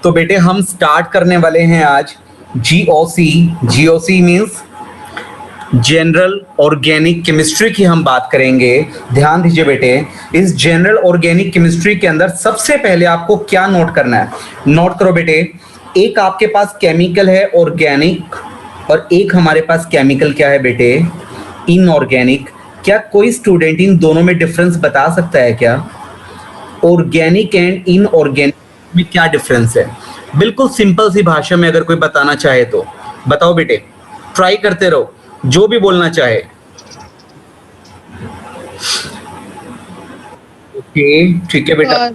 तो बेटे हम स्टार्ट करने वाले हैं आज GOC. GOC means general organic chemistry की हम बात करेंगे। ध्यान दीजिए बेटे, इस जनरल ऑर्गेनिक केमिस्ट्री के अंदर सबसे पहले आपको क्या नोट करना है, नोट करो बेटे। एक आपके पास केमिकल है ऑर्गेनिक और एक हमारे पास केमिकल क्या है बेटे, इनऑर्गेनिक। क्या कोई स्टूडेंट इन दोनों में डिफरेंस बता सकता है क्या? ऑर्गेनिक एंड इनऑर्गेनिक में क्या डिफरेंस है? बिल्कुल सिंपल सी भाषा में अगर कोई बताना चाहे तो बताओ बेटे, ट्राई करते रहो जो भी बोलना चाहे। ओके ठीक है बेटा,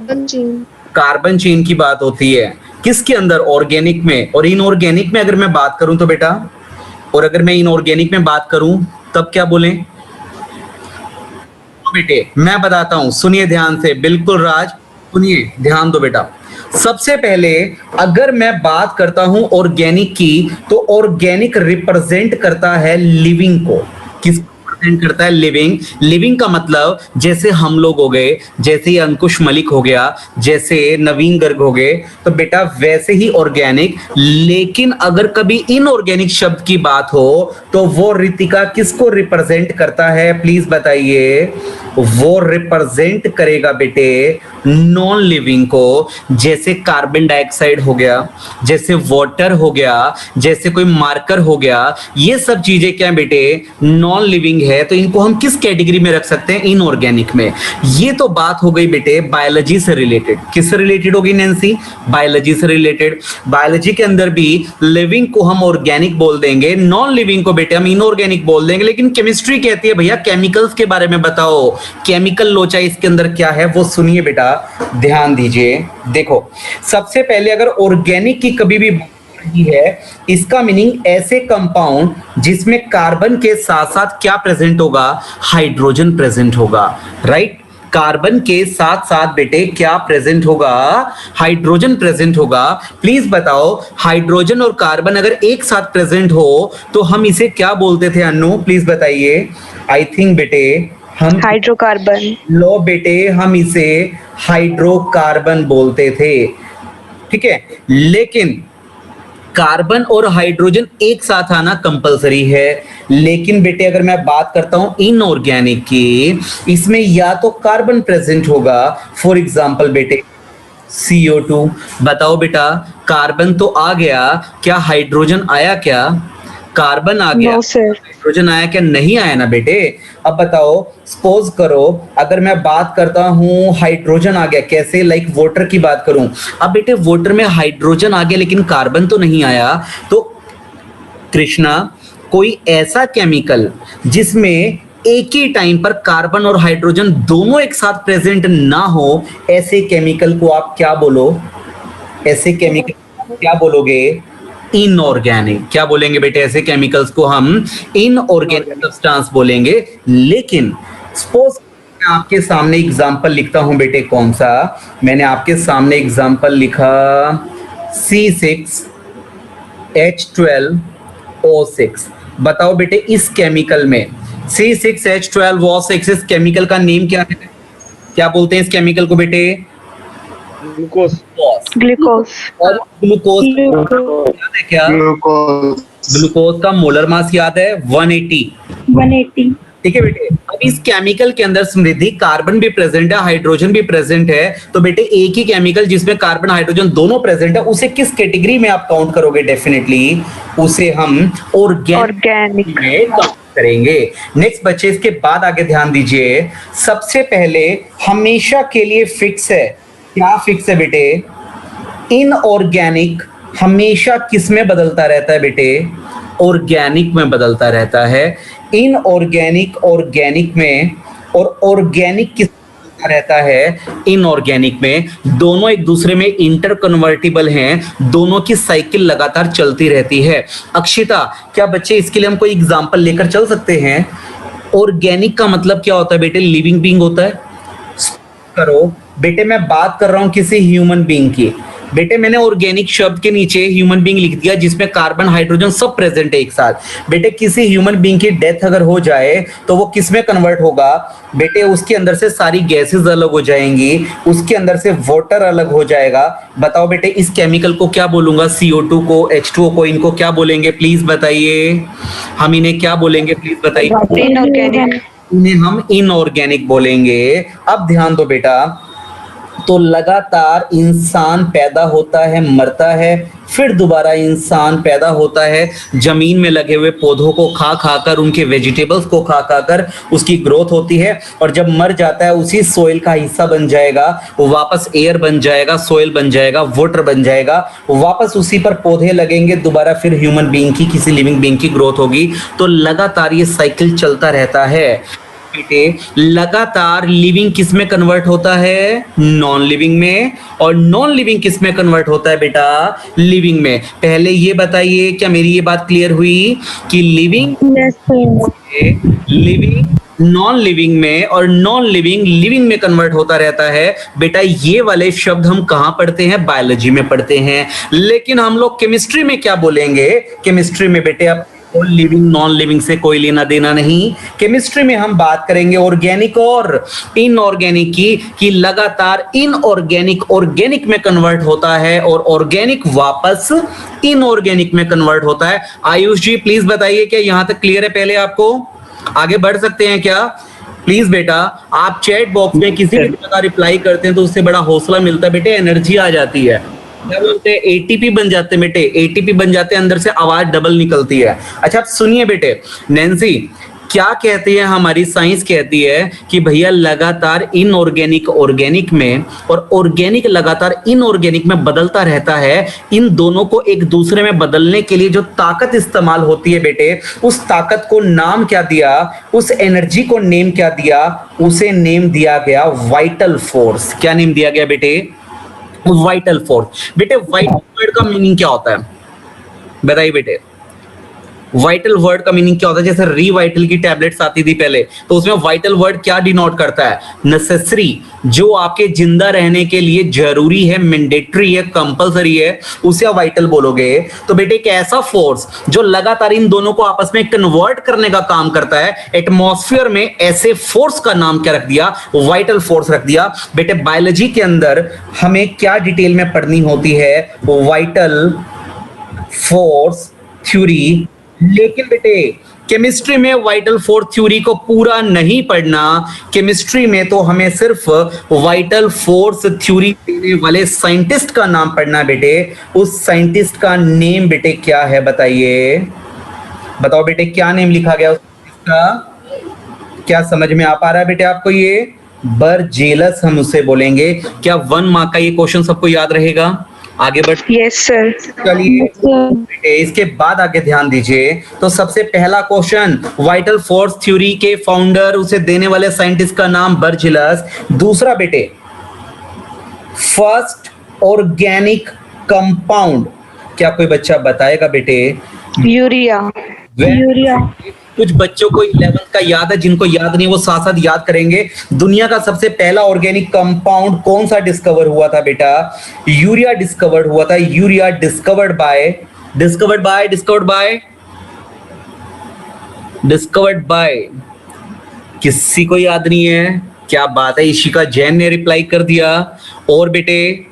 कार्बन चेन की बात होती है किसके अंदर, ऑर्गेनिक में। और इनऑर्गेनिक में अगर मैं बात करूं तो बेटा, और अगर मैं इनऑर्गेनिक में बात करूं तब क्या बोलें बेटे? मैं बताता हूं, सुनिए ध्यान से, बिल्कुल राज सुनिए, ध्यान दो बेटा। सबसे पहले अगर मैं बात करता हूं ऑर्गेनिक की, तो ऑर्गेनिक रिप्रेजेंट करता है लिविंग को। किसको रिप्रेजेंट करता है? लिविंग। लिविंग का मतलब जैसे हम लोग हो गए, जैसे ही अंकुश मलिक हो गया, जैसे नवीन गर्ग हो गए, तो बेटा वैसे ही ऑर्गेनिक। लेकिन अगर कभी इनऑर्गेनिक शब्द की बात हो तो वो रितिका किसको रिप्रेजेंट करता है, प्लीज बताइए? वो रिप्रेजेंट करेगा बेटे नॉन लिविंग को। जैसे कार्बन डाइऑक्साइड हो गया, जैसे वाटर हो गया, जैसे कोई मार्कर हो गया, ये सब चीजें क्या है बेटे, नॉन लिविंग है। तो इनको हम किस कैटेगरी में रख सकते हैं? इनऑर्गेनिक में। ये तो बात हो गई बेटे बायोलॉजी से रिलेटेड। किससे रिलेटेड होगी नैंसी? बायोलॉजी से रिलेटेड। बायोलॉजी के अंदर भी लिविंग को हम ऑर्गेनिक बोल देंगे, नॉन लिविंग को बेटे हम इनऑर्गेनिक बोल देंगे। लेकिन केमिस्ट्री कहती है भैया केमिकल्स के बारे में बताओ, केमिकल लोचा इसके अंदर क्या है वो सुनिए बेटा, ध्यान दीजिए। देखो सबसे पहले अगर ऑर्गेनिक की कभी भी है, इसका मीनिंग ऐसे कंपाउंड जिसमें कार्बन के साथ साथ क्या प्रेजेंट होगा, हाइड्रोजन प्रेजेंट होगा। राइट, कार्बन के साथ साथ बेटे क्या प्रेजेंट होगा, हाइड्रोजन प्रेजेंट होगा। प्लीज बताओ हाइड्रोजन और कार्बन अगर एक साथ प्रेजेंट हो तो हम इसे क्या बोलते थे अन्नू, प्लीज बताइए? आई थिंक बेटे हम हाइड्रोकार्बन। लो बेटे, हम इसे हाइड्रोकार्बन बोलते थे, ठीक है। लेकिन कार्बन और हाइड्रोजन एक साथ आना कंपलसरी है। लेकिन बेटे अगर मैं बात करता हूं इनऑर्गेनिक की, इसमें या तो कार्बन प्रेजेंट होगा, फॉर एग्जांपल बेटे CO2। बताओ बेटा, कार्बन तो आ गया, क्या हाइड्रोजन आया? क्या कार्बन आ गया, हाइड्रोजन आया क्या? नहीं आया ना बेटे। अब बताओ, सपोज करो अगर मैं बात करता हूं हाइड्रोजन आ गया, कैसे? लाइक वाटर की बात करूं। अब बेटे वाटर में हाइड्रोजन आ गया लेकिन कार्बन तो नहीं आया। तो कृष्णा, कोई ऐसा केमिकल जिसमें एक ही टाइम पर कार्बन और हाइड्रोजन दोनों एक साथ प्रेजेंट ना हो, ऐसे केमिकल को आप क्या बोलो? ऐसे केमिकल क्या बोलोगे? इनऑर्गेनिक। क्या बोलेंगे बेटे? ऐसे केमिकल्स को हम इनऑर्गेनिक सब्सटेंस बोलेंगे। लेकिन सपोज मैं आपके सामने एग्जांपल लिखता हूं बेटे, कौन सा? मैंने आपके सामने एग्जांपल लिखा C6H12O6। बताओ बेटे इस केमिकल में C6H12O6, इस केमिकल का नेम क्या है? क्या बोलते हैं इस केमिकल को बेटे? ग्लूकोज। ग्लूकोज। और ग्लूकोज याद है क्या? ग्लूकोज का मोलर मास याद है? 180। ठीक है बेटे। अब इस केमिकल के अंदर समृद्धि कार्बन भी प्रेजेंट है, हाइड्रोजन भी प्रेजेंट है। तो बेटे एक ही केमिकल जिसमें कार्बन हाइड्रोजन दोनों प्रेजेंट है, उसे किस कैटेगरी में आप काउंट करोगे? डेफिनेटली उसे हम ऑर्गेनिक में काउंट करेंगे। नेक्स्ट बच्चे, इसके बाद आगे ध्यान दीजिए। सबसे पहले हमेशा के लिए फिक्स है, क्या फिक्स है बेटे? इनऑर्गेनिक हमेशा किस में बदलता रहता है बेटे? ऑर्गेनिक में बदलता रहता है। इनऑर्गेनिक ऑर्गेनिक में, और ऑर्गेनिक किस में रहता है? इनऑर्गेनिक में। दोनों एक दूसरे में इंटर कन्वर्टिबल हैं, दोनों की साइकिल लगातार चलती रहती है। अक्षिता, क्या बच्चे इसके लिए हम कोई एग्जांपल लेकर चल सकते हैं? ऑर्गेनिक का मतलब क्या होता है बेटे? लिविंग बीइंग होता है। करो बेटे, मैं बात कर रहा हूं किसी ह्यूमन बीइंग की। बेटे मैंने ऑर्गेनिक शब्द के नीचे ह्यूमन बीइंग लिख दिया जिसमें कार्बन हाइड्रोजन सब प्रेजेंट है एक साथ। बेटे किसी ह्यूमन बीइंग की डेथ अगर हो जाए तो वो किस में कन्वर्ट होगा? बेटे उसके अंदर से सारी गैसेस अलग हो जाएंगी, उसके अंदर से वाटर अलग हो जाएगा। बताओ बेटे इस केमिकल को क्या बोलूंगा? CO2 को, H2O को, इनको क्या बोलेंगे प्लीज बताइए? हम इन्हें क्या बोलेंगे प्लीज बताइए? इनऑर्गेनिक। इन्हें हम इनऑर्गेनिक बोलेंगे। अब ध्यान दो बेटा, तो लगातार इंसान पैदा होता है, मरता है, फिर दोबारा इंसान पैदा होता है, जमीन में लगे हुए पौधों को खा खाकर, उनके वेजिटेबल्स को खा खाकर उसकी ग्रोथ होती है, और जब मर जाता है उसी सोइल का हिस्सा बन जाएगा, वो वापस एयर बन जाएगा, सोइल बन जाएगा, वाटर बन जाएगा, वापस उसी पर पौधे लगेंगे, दोबारा फिर ह्यूमन बीइंग की, किसी लिविंग बीइंग की ग्रोथ होगी। तो लगातार ये साइकिल चलता रहता है। बेटे लगातार लिविंग किस में कन्वर्ट होता है? नॉन लिविंग में। और नॉन लिविंग किस में कन्वर्ट होता है बेटा? लिविंग में। पहले ये बताइए, क्या मेरी ये बात क्लियर हुई कि लिविंग नॉन लिविंग में और नॉन लिविंग लिविंग में कन्वर्ट होता रहता है? बेटा ये वाले शब्द हम कहां पढ़ते हैं? बायोलॉजी में पढ़ते हैं। लेकिन हम लोग केमिस्ट्री में क्या बोलेंगे? केमिस्ट्री में बेटे अब लिविंग नॉन लिविंग से कोई लेना देना नहीं। केमिस्ट्री में हम बात करेंगे ऑर्गेनिक और इनऑर्गेनिक की, कि लगातार इनऑर्गेनिक ऑर्गेनिक में कन्वर्ट होता है और ऑर्गेनिक वापस इनऑर्गेनिक में कन्वर्ट होता है। आयुष जी प्लीज बताइए, क्या यहां तक क्लियर है? पहले आपको आगे बढ़ सकते हैं क्या प्लीज? बेटा आप चैट बॉक्स में किसी भी तरह का रिप्लाई करते हैं तो उससे बड़ा हौसला मिलता है बेटे, एनर्जी आ जाती है, क्या बोलते हैं एटीपी बन जाते हैं बेटे, एटीपी बन जाते हैं, अंदर से आवाज डबल निकलती है। अच्छा आप सुनिए बेटे, नैन्सी क्या कहती है हमारी साइंस? कहती है कि भैया लगातार इनऑर्गेनिक ऑर्गेनिक में और ऑर्गेनिक लगातार इनऑर्गेनिक में बदलता रहता है। इन दोनों को एक दूसरे में बदलने के लिए जो ताकत इस्तेमाल होती है बेटे, उस ताकत को नाम क्या दिया? उस एनर्जी को नेम क्या दिया? उसे नेम दिया गया वाइटल फोर्स। क्या नेम दिया गया बेटे? Vital force. बेटे वाइटल वर्ड का मीनिंग क्या होता है बताइए बेटे? वाइटल वर्ड का मीनिंग क्या होता है? जैसे रीवाइटल की टैबलेट्स आती थी पहले, तो उसमें वाइटल वर्ड क्या डिनोट करता है? नेसेसरी, जो आपके जिंदा रहने के लिए जरूरी है, मैंडेटरी है, कंपलसरी है, उसे आप वाइटल बोलोगे। तो बेटे एक ऐसा फोर्स जो लगातार इन दोनों को आपस में कन्वर्ट करने का काम करता है, एटमॉस्फेयर में ऐसे फोर्स का नाम क्या रख दिया? वाइटल फोर्स रख दिया। बेटे बायोलॉजी के अंदर हमें क्या डिटेल में पढ़नी होती है? Vital force theory. लेकिन बेटे केमिस्ट्री में वाइटल फोर्स थ्योरी को पूरा नहीं पढ़ना। केमिस्ट्री में तो हमें सिर्फ वाइटल फोर्स थ्योरी देने वाले साइंटिस्ट का नाम पढ़ना है बेटे। उस साइंटिस्ट का नेम बेटे क्या है बताइए? बताओ बेटे क्या नेम लिखा गया उसका? क्या समझ में आ पा रहा है बेटे आपको? ये बर्जेलस हम उसे बोलेंगे। क्या 1 मार्क का ये क्वेश्चन सबको याद रहेगा? आगे बढ़। Yes sir. चलिए इसके बाद आगे ध्यान दीजिए। तो सबसे पहला क्वेश्चन, वाइटल फोर्स थ्योरी के फाउंडर, उसे देने वाले साइंटिस्ट का नाम बर्जेलस। दूसरा बेटे, फर्स्ट ऑर्गेनिक कंपाउंड, क्या कोई बच्चा बताएगा बेटे? यूरिया। यूरिया। कुछ बच्चों को 11th का याद है, जिनको याद नहीं वो साथ साथ याद करेंगे। दुनिया का सबसे पहला ऑर्गेनिक कंपाउंड कौन सा डिस्कवर हुआ था बेटा? यूरिया डिस्कवर्ड हुआ था। यूरिया डिस्कवर्ड बाय किसी को याद नहीं है? क्या बात है, इशिका जैन ने रिप्लाई कर दिया। और बेटे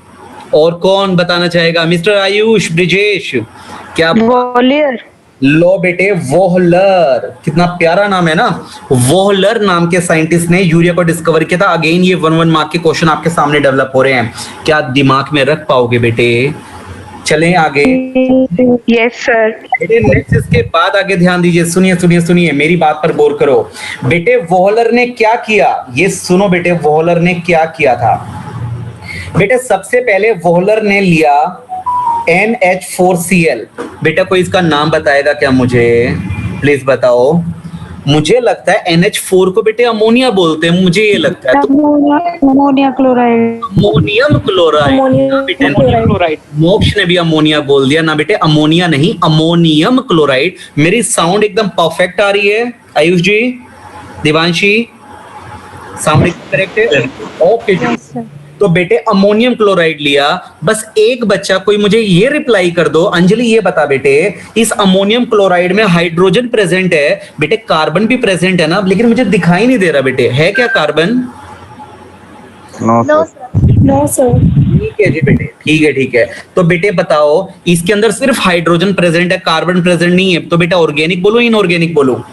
और कौन बताना चाहेगा? मिस्टर आयुष, ब्रिजेश, क्या? वॉलियर। लो बेटे, वोहलर, कितना प्यारा नाम है ना। वोहलर नाम के साइंटिस्ट ने यूरिया को डिस्कवर किया था। अगेन ये 1 मार्क के क्वेश्चन आपके सामने डेवलप हो रहे हैं, क्या दिमाग में रख पाओगे बेटे? चलें आगे। Yes sir. बेटे नेक्स्ट इसके बाद आगे ध्यान दीजिए, सुनिए मेरी बात पर गौर करो। बेटे वोहलर ने क्या किया, ये सुनो बेटे, वोहलर ने क्या किया था? बेटे सबसे पहले वोहलर ने लिया NH4Cl। बेटा कोई इसका नाम बताएगा क्या मुझे? प्लीज बताओ। मुझे लगता है NH4 को बेटे अमोनिया बोलते हैं, मुझे ये लगता है। Ammonia chloride. Ammonium chloride. मोक्ष ने भी अमोनिया बोल दिया ना बेटे, अमोनिया नहीं, अमोनियम क्लोराइड। मेरी साउंड एकदम परफेक्ट आ रही है आयुष जी, दिवांशी? साउंड करेक्ट है? ओके जी। तो बेटे अमोनियम क्लोराइड लिया। बस एक बच्चा कोई मुझे ये रिप्लाई कर दो, अंजलि ये बता बेटे, इस अमोनियम क्लोराइड में हाइड्रोजन प्रेजेंट है बेटे, कार्बन भी प्रेजेंट है ना, लेकिन मुझे दिखाई नहीं दे रहा बेटे, है क्या कार्बन? No sir. ठीक है जी बेटे, ठीक है। तो बेटे बताओ, इसके अंदर सिर्फ हाइड्रोजन प्रेजेंट है, कार्बन प्रेजेंट नहीं है, तो बेटा ऑर्गेनिक बोलो इनऑर्गेनिक बोलो?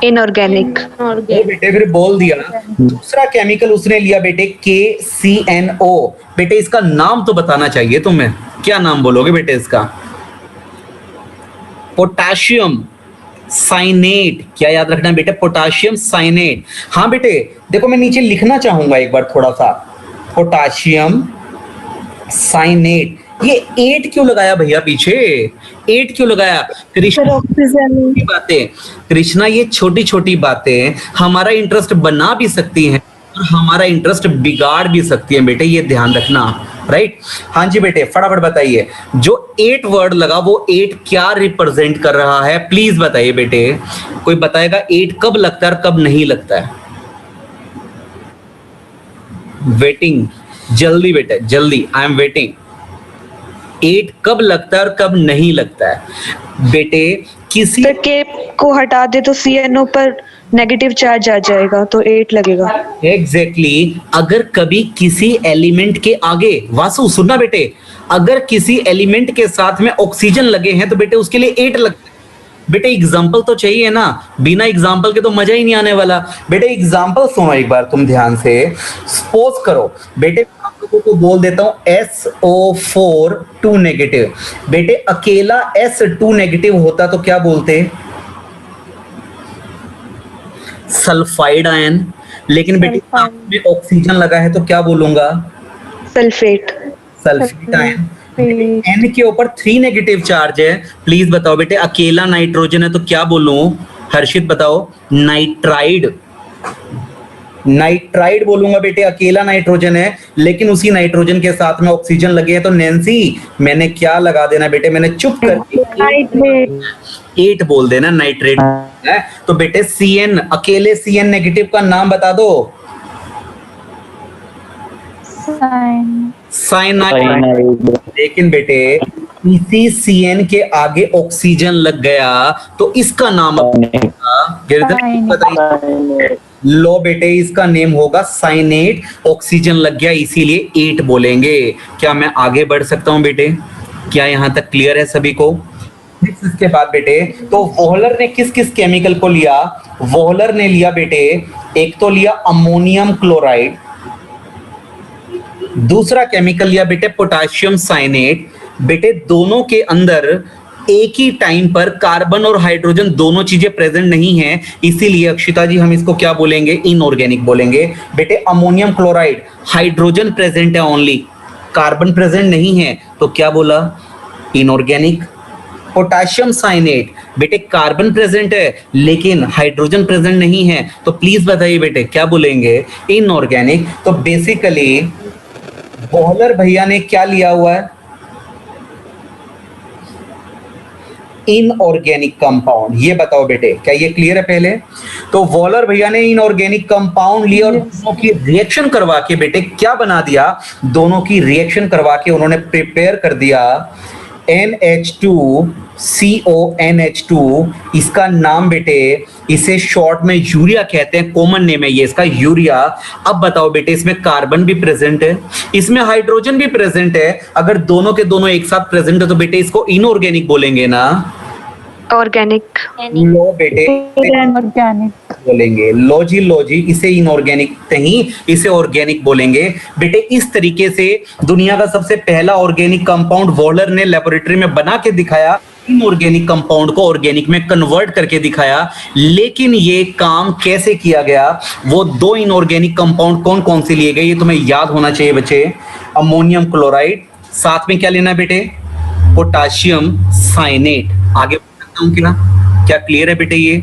इनऑर्गेनिक। तो बेटे फिर बोल दिया। दूसरा केमिकल उसने लिया बेटे KCNO। बेटे इसका नाम तो बताना चाहिए तुम्हें, क्या नाम बोलोगे बेटे इसका? Potassium cyanate. क्या याद रखना बेटे? Potassium cyanate. हाँ बेटे देखो, मैं नीचे लिखना चाहूंगा एक बार थोड़ा सा, पोटाशियम साइनेट। ये 8 क्यों लगाया भैया पीछे? 8 क्यों लगाया? कृष्णा ऑक्सीजन। बातें, कृष्णा ये छोटी छोटी बातें हमारा इंटरेस्ट बना भी सकती हैं और हमारा इंटरेस्ट बिगाड़ भी सकती हैं बेटे, ये ध्यान रखना, राइट? हाँ जी बेटे फटाफट बताइए, जो 8 वर्ड लगा वो 8 क्या रिप्रेजेंट कर रहा है? प्लीज बताइए बेटे, कोई बताएगा 8 कब लगता है और कब नहीं लगता है? वेटिंग, जल्दी बेटे जल्दी, आई एम वेटिंग। 8 कब लगता है और कब नहीं लगता है बेटे? किसी सर के को हटा दे तो CNO पर नेगेटिव चार्ज आ जाएगा, तो 8 लगेगा। एग्जैक्टली अगर कभी किसी एलिमेंट के आगे, वासु सुनना बेटे, अगर किसी एलिमेंट के साथ में ऑक्सीजन लगे हैं तो बेटे उसके लिए 8 लगता है। बेटे एग्जाम्पल तो चाहिए ना, बिना एग्जाम्पल के तो मजा ही नहीं आने वाला। बेटे एग्जाम्पल सुनो एक बार तुम ध्यान से। सपोज करो बेटे, आप लोगों को बोल देता हूं SO4 2 नेगेटिव। बेटे अकेला S2 नेगेटिव होता तो क्या बोलते? Sulphide ion. लेकिन बेटे में ऑक्सीजन लगा है तो क्या बोलूंगा? सल्फेट। Sulphate ion. N के ऊपर 3 नेगेटिव चार्ज है, प्लीज बताओ बेटे, अकेला नाइट्रोजन है तो क्या बोलूं? हर्षित बताओ? नाइट्राइड। नाइट्राइड बोलूंगा बेटे, अकेला नाइट्रोजन है लेकिन उसी नाइट्रोजन के साथ में ऑक्सीजन लगे हैं तो नैन्सी मैंने क्या लगा देना बेटे? मैंने चुप कर 8 बोल देना, नाइट्रेट है। तो बेटे CN, अकेले CN नेगेटिव का नाम बता दो। साइनाइड। लेकिन बेटे इसी CN के आगे ऑक्सीजन लग गया तो इसका नाम बताइए। लो बेटे इसका नेम होगा साइनेट। ऑक्सीजन लग गया इसीलिए 8 बोलेंगे। क्या मैं आगे बढ़ सकता हूं बेटे? क्या यहां तक क्लियर है सभी को? इसके बाद बेटे तो वोहलर ने किस किस केमिकल को लिया? वोहलर ने लिया बेटे, एक तो लिया अमोनियम क्लोराइड, दूसरा केमिकल लिया बेटे पोटाशियम साइनेट। बेटे दोनों के अंदर एक ही टाइम पर कार्बन और हाइड्रोजन दोनों चीजें प्रेजेंट नहीं है, इसीलिए अक्षिता जी हम इसको क्या बोलेंगे? इनऑर्गेनिक बोलेंगे। बेटे अमोनियम क्लोराइड हाइड्रोजन प्रेजेंट है ओनली, कार्बन प्रेजेंट नहीं है, तो क्या बोला? इनऑर्गेनिक। पोटाशियम साइनेट बेटे कार्बन प्रेजेंट है लेकिन हाइड्रोजन प्रेजेंट नहीं है, तो प्लीज बताइए बेटे क्या बोलेंगे? इनऑर्गेनिक। तो बेसिकली वोहलर भैया ने क्या लिया हुआ है? Inorganic compound. ये बताओ बेटे क्या ये क्लियर है पहले? तो वोहलर भैया ने इनऑर्गेनिक कंपाउंड लिया और दोनों की रिएक्शन करवा के बेटे क्या बना दिया? दोनों की रिएक्शन करवा के उन्होंने प्रिपेयर कर दिया NH2CONH2। इसका नाम बेटे, इसे शॉर्ट में यूरिया कहते हैं, कॉमन नेम है ये इसका यूरिया। अब बताओ बेटे इसमें कार्बन भी प्रेजेंट है, इसमें हाइड्रोजन भी प्रेजेंट है, अगर दोनों के दोनों एक साथ प्रेजेंट है तो बेटे इसको इनऑर्गेनिक बोलेंगे ना? ऑर्गेनिक। लो बेटे ऑर्गेनिक बोलेंगे। लो जी इसे इनऑर्गेनिक नहीं, इसे ऑर्गेनिक बोलेंगे। बेटे इस तरीके से दुनिया का सबसे पहला ऑर्गेनिक कंपाउंड वोहलर ने लेबोरेटरी में बना के दिखाया, इनऑर्गेनिक कंपाउंड को ऑर्गेनिक में कन्वर्ट करके दिखाया। लेकिन ये काम कैसे किया गया? वो 2 इनऑर्गेनिक कंपाउंड कौन कौन से लिए गए ये तुम्हें याद होना चाहिए बच्चे। अमोनियम क्लोराइड, साथ में क्या लेना है बेटे? Potassium cyanate. आगे क्या क्लियर है बेटे ये?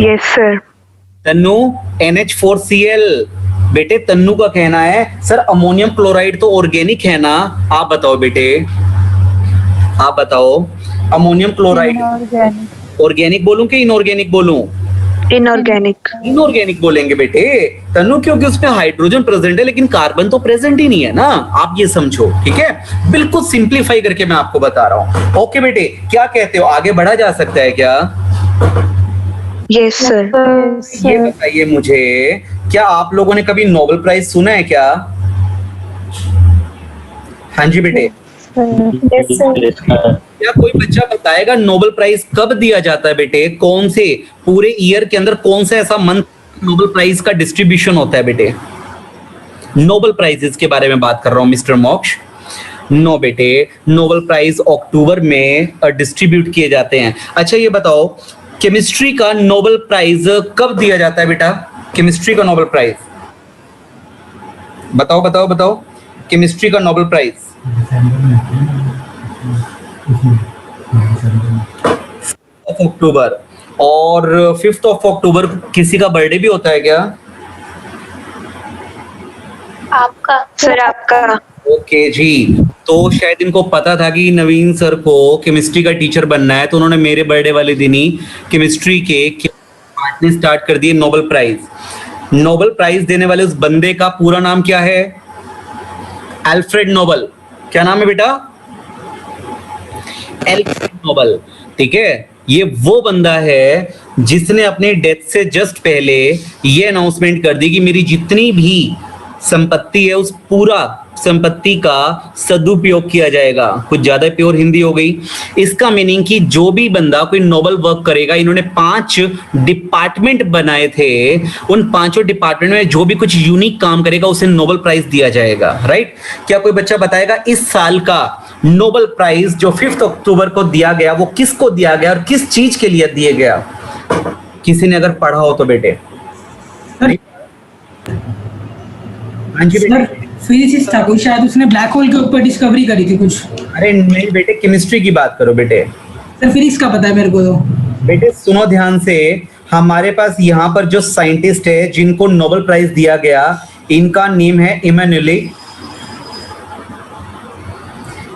Yes sir. तन्नू NH4Cl। बेटे तन्नू का कहना है सर अमोनियम क्लोराइड तो ऑर्गेनिक है ना, आप बताओ बेटे, आप बताओ अमोनियम क्लोराइड ऑर्गेनिक बोलूं कि इनऑर्गेनिक बोलूं? इनऑर्गेनिक। इनऑर्गेनिक बोलेंगे बेटे तनु, क्योंकि उसमें हाइड्रोजन प्रेजेंट है लेकिन कार्बन तो प्रेजेंट ही नहीं है ना, आप ये समझो। ठीक है, बिल्कुल सिंप्लीफाई करके मैं आपको बता रहा हूं। ओके बेटे, क्या कहते हो, आगे बढ़ा जा सकता है क्या? Yes sir. ये बताइए मुझे, क्या आप लोगों ने कभी नोबेल प्राइज सुना है क्या? हाँ जी बेटे। क्या कोई बच्चा बताएगा नोबेल प्राइज कब दिया जाता है बेटे? कौन से पूरे ईयर के अंदर कौन सा ऐसा मंथ नोबेल प्राइज का डिस्ट्रीब्यूशन होता है बेटे? नोबेल प्राइजेस के बारे में बात कर रहा हूं मिस्टर मोक्ष। नो बेटे, नोबेल प्राइज अक्टूबर में डिस्ट्रीब्यूट किए जाते हैं। अच्छा ये बताओ, केमिस्ट्री का नोबेल प्राइज कब दिया जाता है बेटा? केमिस्ट्री का नोबेल प्राइज बताओ बताओ बताओ। केमिस्ट्री का नोबेल प्राइज अक्टूबर। और 5 अक्टूबर किसी का बर्थडे भी होता है क्या? आपका सर आपका। ओके जी, तो शायद इनको पता था कि नवीन सर को केमिस्ट्री का टीचर बनना है, तो उन्होंने मेरे बर्थडे वाले दिन ही केमिस्ट्री के बांटने स्टार्ट कर दिए नोबेल प्राइज। नोबेल प्राइज देने वाले उस बंदे का पूरा नाम क्या है? Alfred Nobel. क्या नाम है बेटा? Alfred Nobel. ठीक है, ये वो बंदा है जिसने अपने डेथ से जस्ट पहले ये अनाउंसमेंट कर दी कि मेरी जितनी भी संपत्ति है उस पूरा संपत्ति का सदुपयोग किया जाएगा। कुछ ज्यादा प्योर हिंदी हो गई। इसका मीनिंग कि जो भी बंदा कोई नोबेल वर्क करेगा, इन्होंने 5 डिपार्टमेंट बनाए थे, उन 5 डिपार्टमेंट में जो भी कुछ यूनिक काम करेगा उसे नोबेल प्राइज दिया जाएगा। राइट? क्या कोई बच्चा बताएगा इस साल का नोबेल प्राइज जो 5 अक्टूबर को दिया गया वो किसको दिया गया और किस चीज के लिए दिया गया? किसी ने अगर पढ़ा हो तो बेटे। हाँ जी बेटे। फिजिसिस्ट था कोई, शायद उसने ब्लैक होल के ऊपर डिस्कवरी करी थी कुछ। अरे नहीं बेटे, केमिस्ट्री की बात करो बेटे। सर फिजिक्स का पता है मेरे को तो। बेटे सुनो ध्यान से, हमारे पास यहाँ पर जो साइंटिस्ट है जिनको नोबेल प्राइज दिया गया, इनका नेम है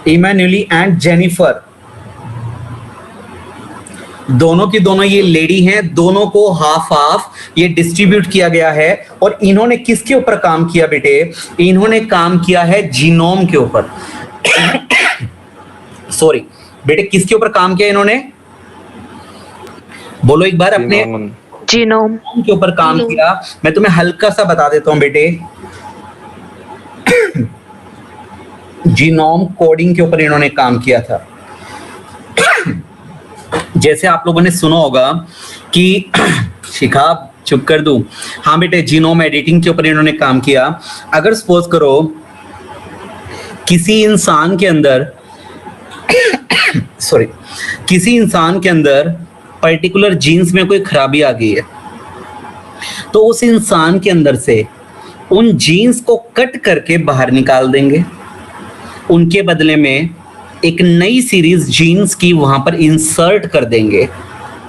इमैनुअली एंड जेनिफर। दोनों की दोनों ये लेडी हैं, दोनों को हाफ हाफ ये डिस्ट्रीब्यूट किया गया है। और इन्होंने किसके ऊपर काम किया बेटे? इन्होंने काम किया है जीनोम के ऊपर। सॉरी बेटे, किसके ऊपर काम किया इन्होंने? बोलो एक बार अपने। जीनोम के ऊपर काम किया। मैं तुम्हें हल्का सा बता देता हूं बेटे। जीनोम कोडिंग के ऊपर इन्होंने काम किया था। जैसे आप लोगों ने सुना होगा कि शिखा चुप कर दूं। हाँ बेटे, जीनोम एडिटिंग के ऊपर इन्होंने काम किया। अगर सपोज करो किसी इंसान के अंदर किसी इंसान के अंदर पर्टिकुलर जीन्स में कोई खराबी आ गई है, तो उस इंसान के अंदर से उन जीन्स को कट करके बाहर निकाल देंगे। उनके बदले में एक नई सीरीज जीन्स की वहां पर इंसर्ट कर देंगे।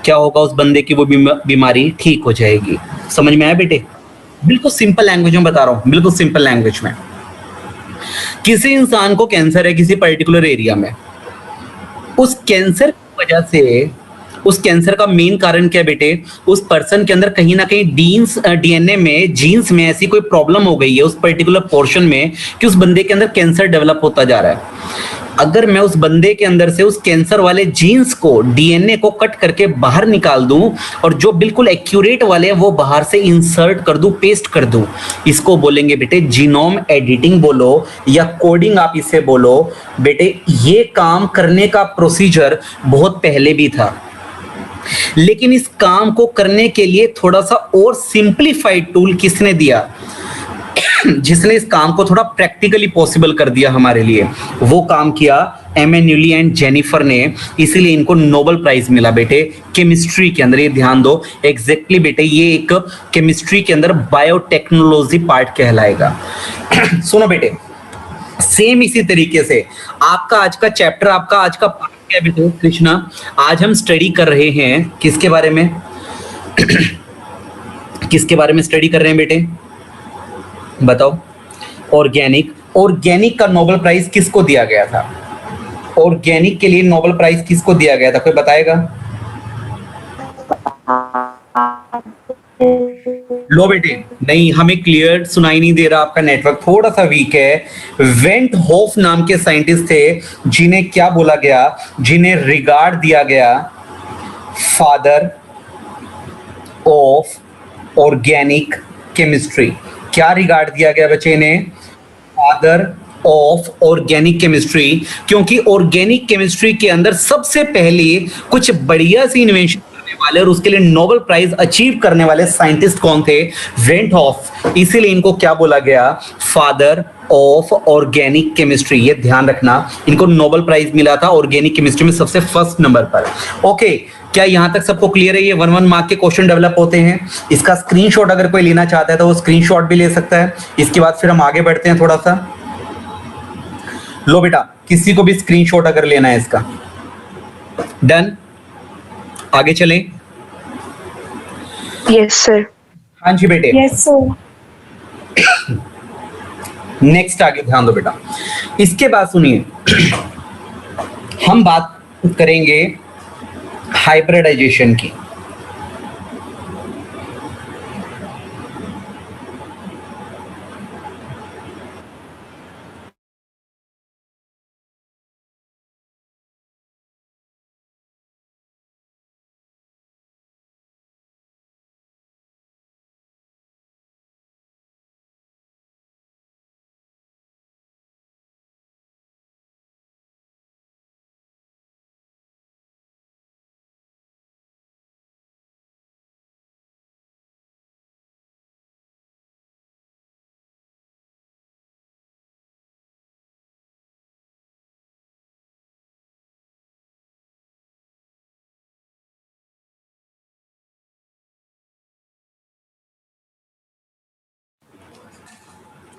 क्या होगा? उस बंदे की वो बीमारी ठीक हो जाएगी। समझ में आया बेटे? बिल्कुल सिंपल लैंग्वेज में बता रहा हूं, बिल्कुल सिंपल लैंग्वेज में। किसी इंसान को कैंसर है किसी पर्टिकुलर एरिया में, उस कैंसर की वजह से, उस कैंसर का मेन कारण क्या बेटे? उस पर्सन के अंदर कहीं ना कहीं डीएनए में, जीन्स में ऐसी कोई प्रॉब्लम हो गई है उस पर्टिकुलर पोर्शन में कि उस बंदे के अंदर कैंसर डेवलप होता जा रहा है। अगर मैं उस बंदे के अंदर से उस कैंसर वाले जीन्स को, डीएनए को कट करके बाहर निकाल दूं और जो बिल्कुल एक्यूरेट वाले हैं वो बाहर से इंसर्ट कर दूं, पेस्ट कर दूं, इसको बोलेंगे बेटे जीनोम एडिटिंग बोलो या कोडिंग आप इसे बोलो। बेटे ये काम करने का प्रोसीजर बहुत पहले भी था, लेकिन इस काम को करने के लिए थोड़ा सा और सिंप्लीफाइड टूल किसने दिया? जिसने इस काम को थोड़ा प्रैक्टिकली पॉसिबल कर दिया हमारे लिए, वो काम किया इमैनुअली एंड जेनिफर ने। इसीलिए इनको नोबेल प्राइज मिला बेटे केमिस्ट्री के अंदर। ये ध्यान दो, एग्जैक्टली बेटे ये एक केमिस्ट्री के अंदर बायोटेक्नोलॉजी पार्ट कहलाएगा। सुनो बेटे, सेम इसी तरीके से आपका आज का चैप्टर, आपका आज का पार्ट क्या है बेटे? कृष्णा, आज हम स्टडी कर रहे हैं किसके बारे में? किसके बारे में स्टडी कर रहे हैं बेटे? बताओ। ऑर्गेनिक। ऑर्गेनिक का नोबेल प्राइज किसको दिया गया था? ऑर्गेनिक के लिए नोबेल प्राइज किसको दिया गया था? कोई बताएगा? लो बेटे, नहीं, हमें क्लियर सुनाई नहीं दे रहा, आपका नेटवर्क थोड़ा सा वीक है। वेंट होफ नाम के साइंटिस्ट थे जिन्हें क्या बोला गया, जिन्हें रिगार्ड दिया गया फादर ऑफ ऑर्गेनिक केमिस्ट्री। क्या रिगार्ड दिया गया बच्चे ने? फादर ऑफ ऑर्गेनिक केमिस्ट्री, क्योंकि ऑर्गेनिक केमिस्ट्री के अंदर सबसे पहले कुछ बढ़िया सी इन्वेंशन करने वाले और उसके लिए नोबेल प्राइज अचीव करने वाले साइंटिस्ट कौन थे? Van't Hoff. इसीलिए इनको क्या बोला गया? Father of organic chemistry. ये ध्यान रखना, इनको नोबेल प्राइज मिला था ऑर्गेनिक केमिस्ट्री में सबसे फर्स्ट नंबर पर। ओके, क्या यहां तक सबको क्लियर है? ये 1-1 मार्क के क्वेश्चन डेवलप होते हैं। इसका स्क्रीनशॉट अगर कोई लेना चाहता है तो वो स्क्रीनशॉट भी ले सकता है। इसके बाद फिर हम आगे बढ़ते हैं थोड़ा सा। लो बेटा, किसी को भी स्क्रीनशॉट अगर लेना है इसका। डन, आगे चलें। Yes sir. हाँ जी बेटे, यस सर। नेक्स्ट आगे ध्यान दो बेटा। इसके बाद सुनिए, हम बात करेंगे हाइब्रिडाइजेशन की।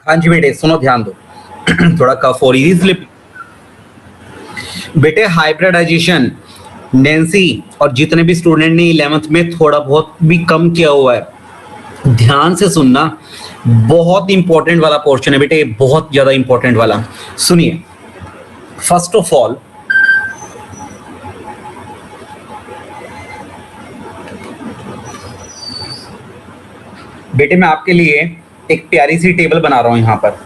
हाँ जी बेटे, सुनो ध्यान दो। थोड़ा कफ हो रही थी इसलिए। बेटे हाइब्रिडाइजेशन नैंसी और जितने भी स्टूडेंट ने 11th में थोड़ा बहुत भी कम किया हुआ है, ध्यान से सुनना, बहुत इंपॉर्टेंट वाला पोर्शन है बेटे, बहुत ज्यादा इंपॉर्टेंट वाला। सुनिए, फर्स्ट ऑफ ऑल बेटे मैं आपके लिए एक प्यारी सी टेबल बना रहा हूं यहां पर।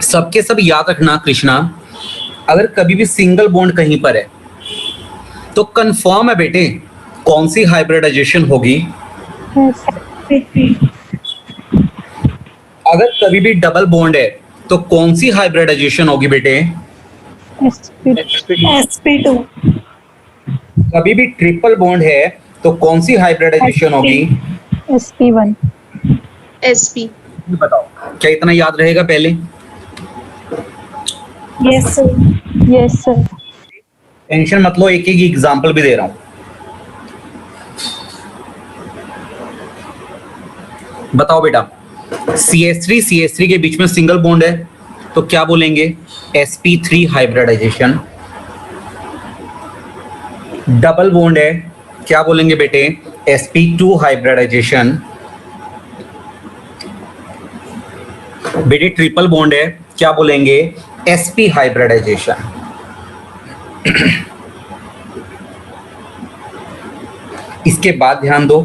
सबके सब याद रखना कृष्णा, अगर कभी भी सिंगल बॉन्ड कहीं पर है तो कंफर्म है बेटे कौन सी हाइब्रिडाइजेशन होगी। अगर कभी भी डबल बॉन्ड है तो कौन सी हाइब्रिडाइजेशन होगी बेटे? sp2। कभी भी ट्रिपल बॉन्ड है तो कौन सी हाइब्रिडाइजेशन होगी? sp1। sp। बताओ, क्या इतना याद रहेगा पहले? Yes sir. Yes sir. Tension मत लो, एक एक एग्जांपल भी दे रहा हूं। बताओ बेटा, CH3 के बीच में सिंगल बॉन्ड है तो क्या बोलेंगे? sp3 hybridisation. डबल बॉन्ड है, क्या बोलेंगे बेटे? sp2 hybridisation. बेटे ट्रिपल बॉन्ड है, क्या बोलेंगे? sp hybridization. इसके बाद ध्यान दो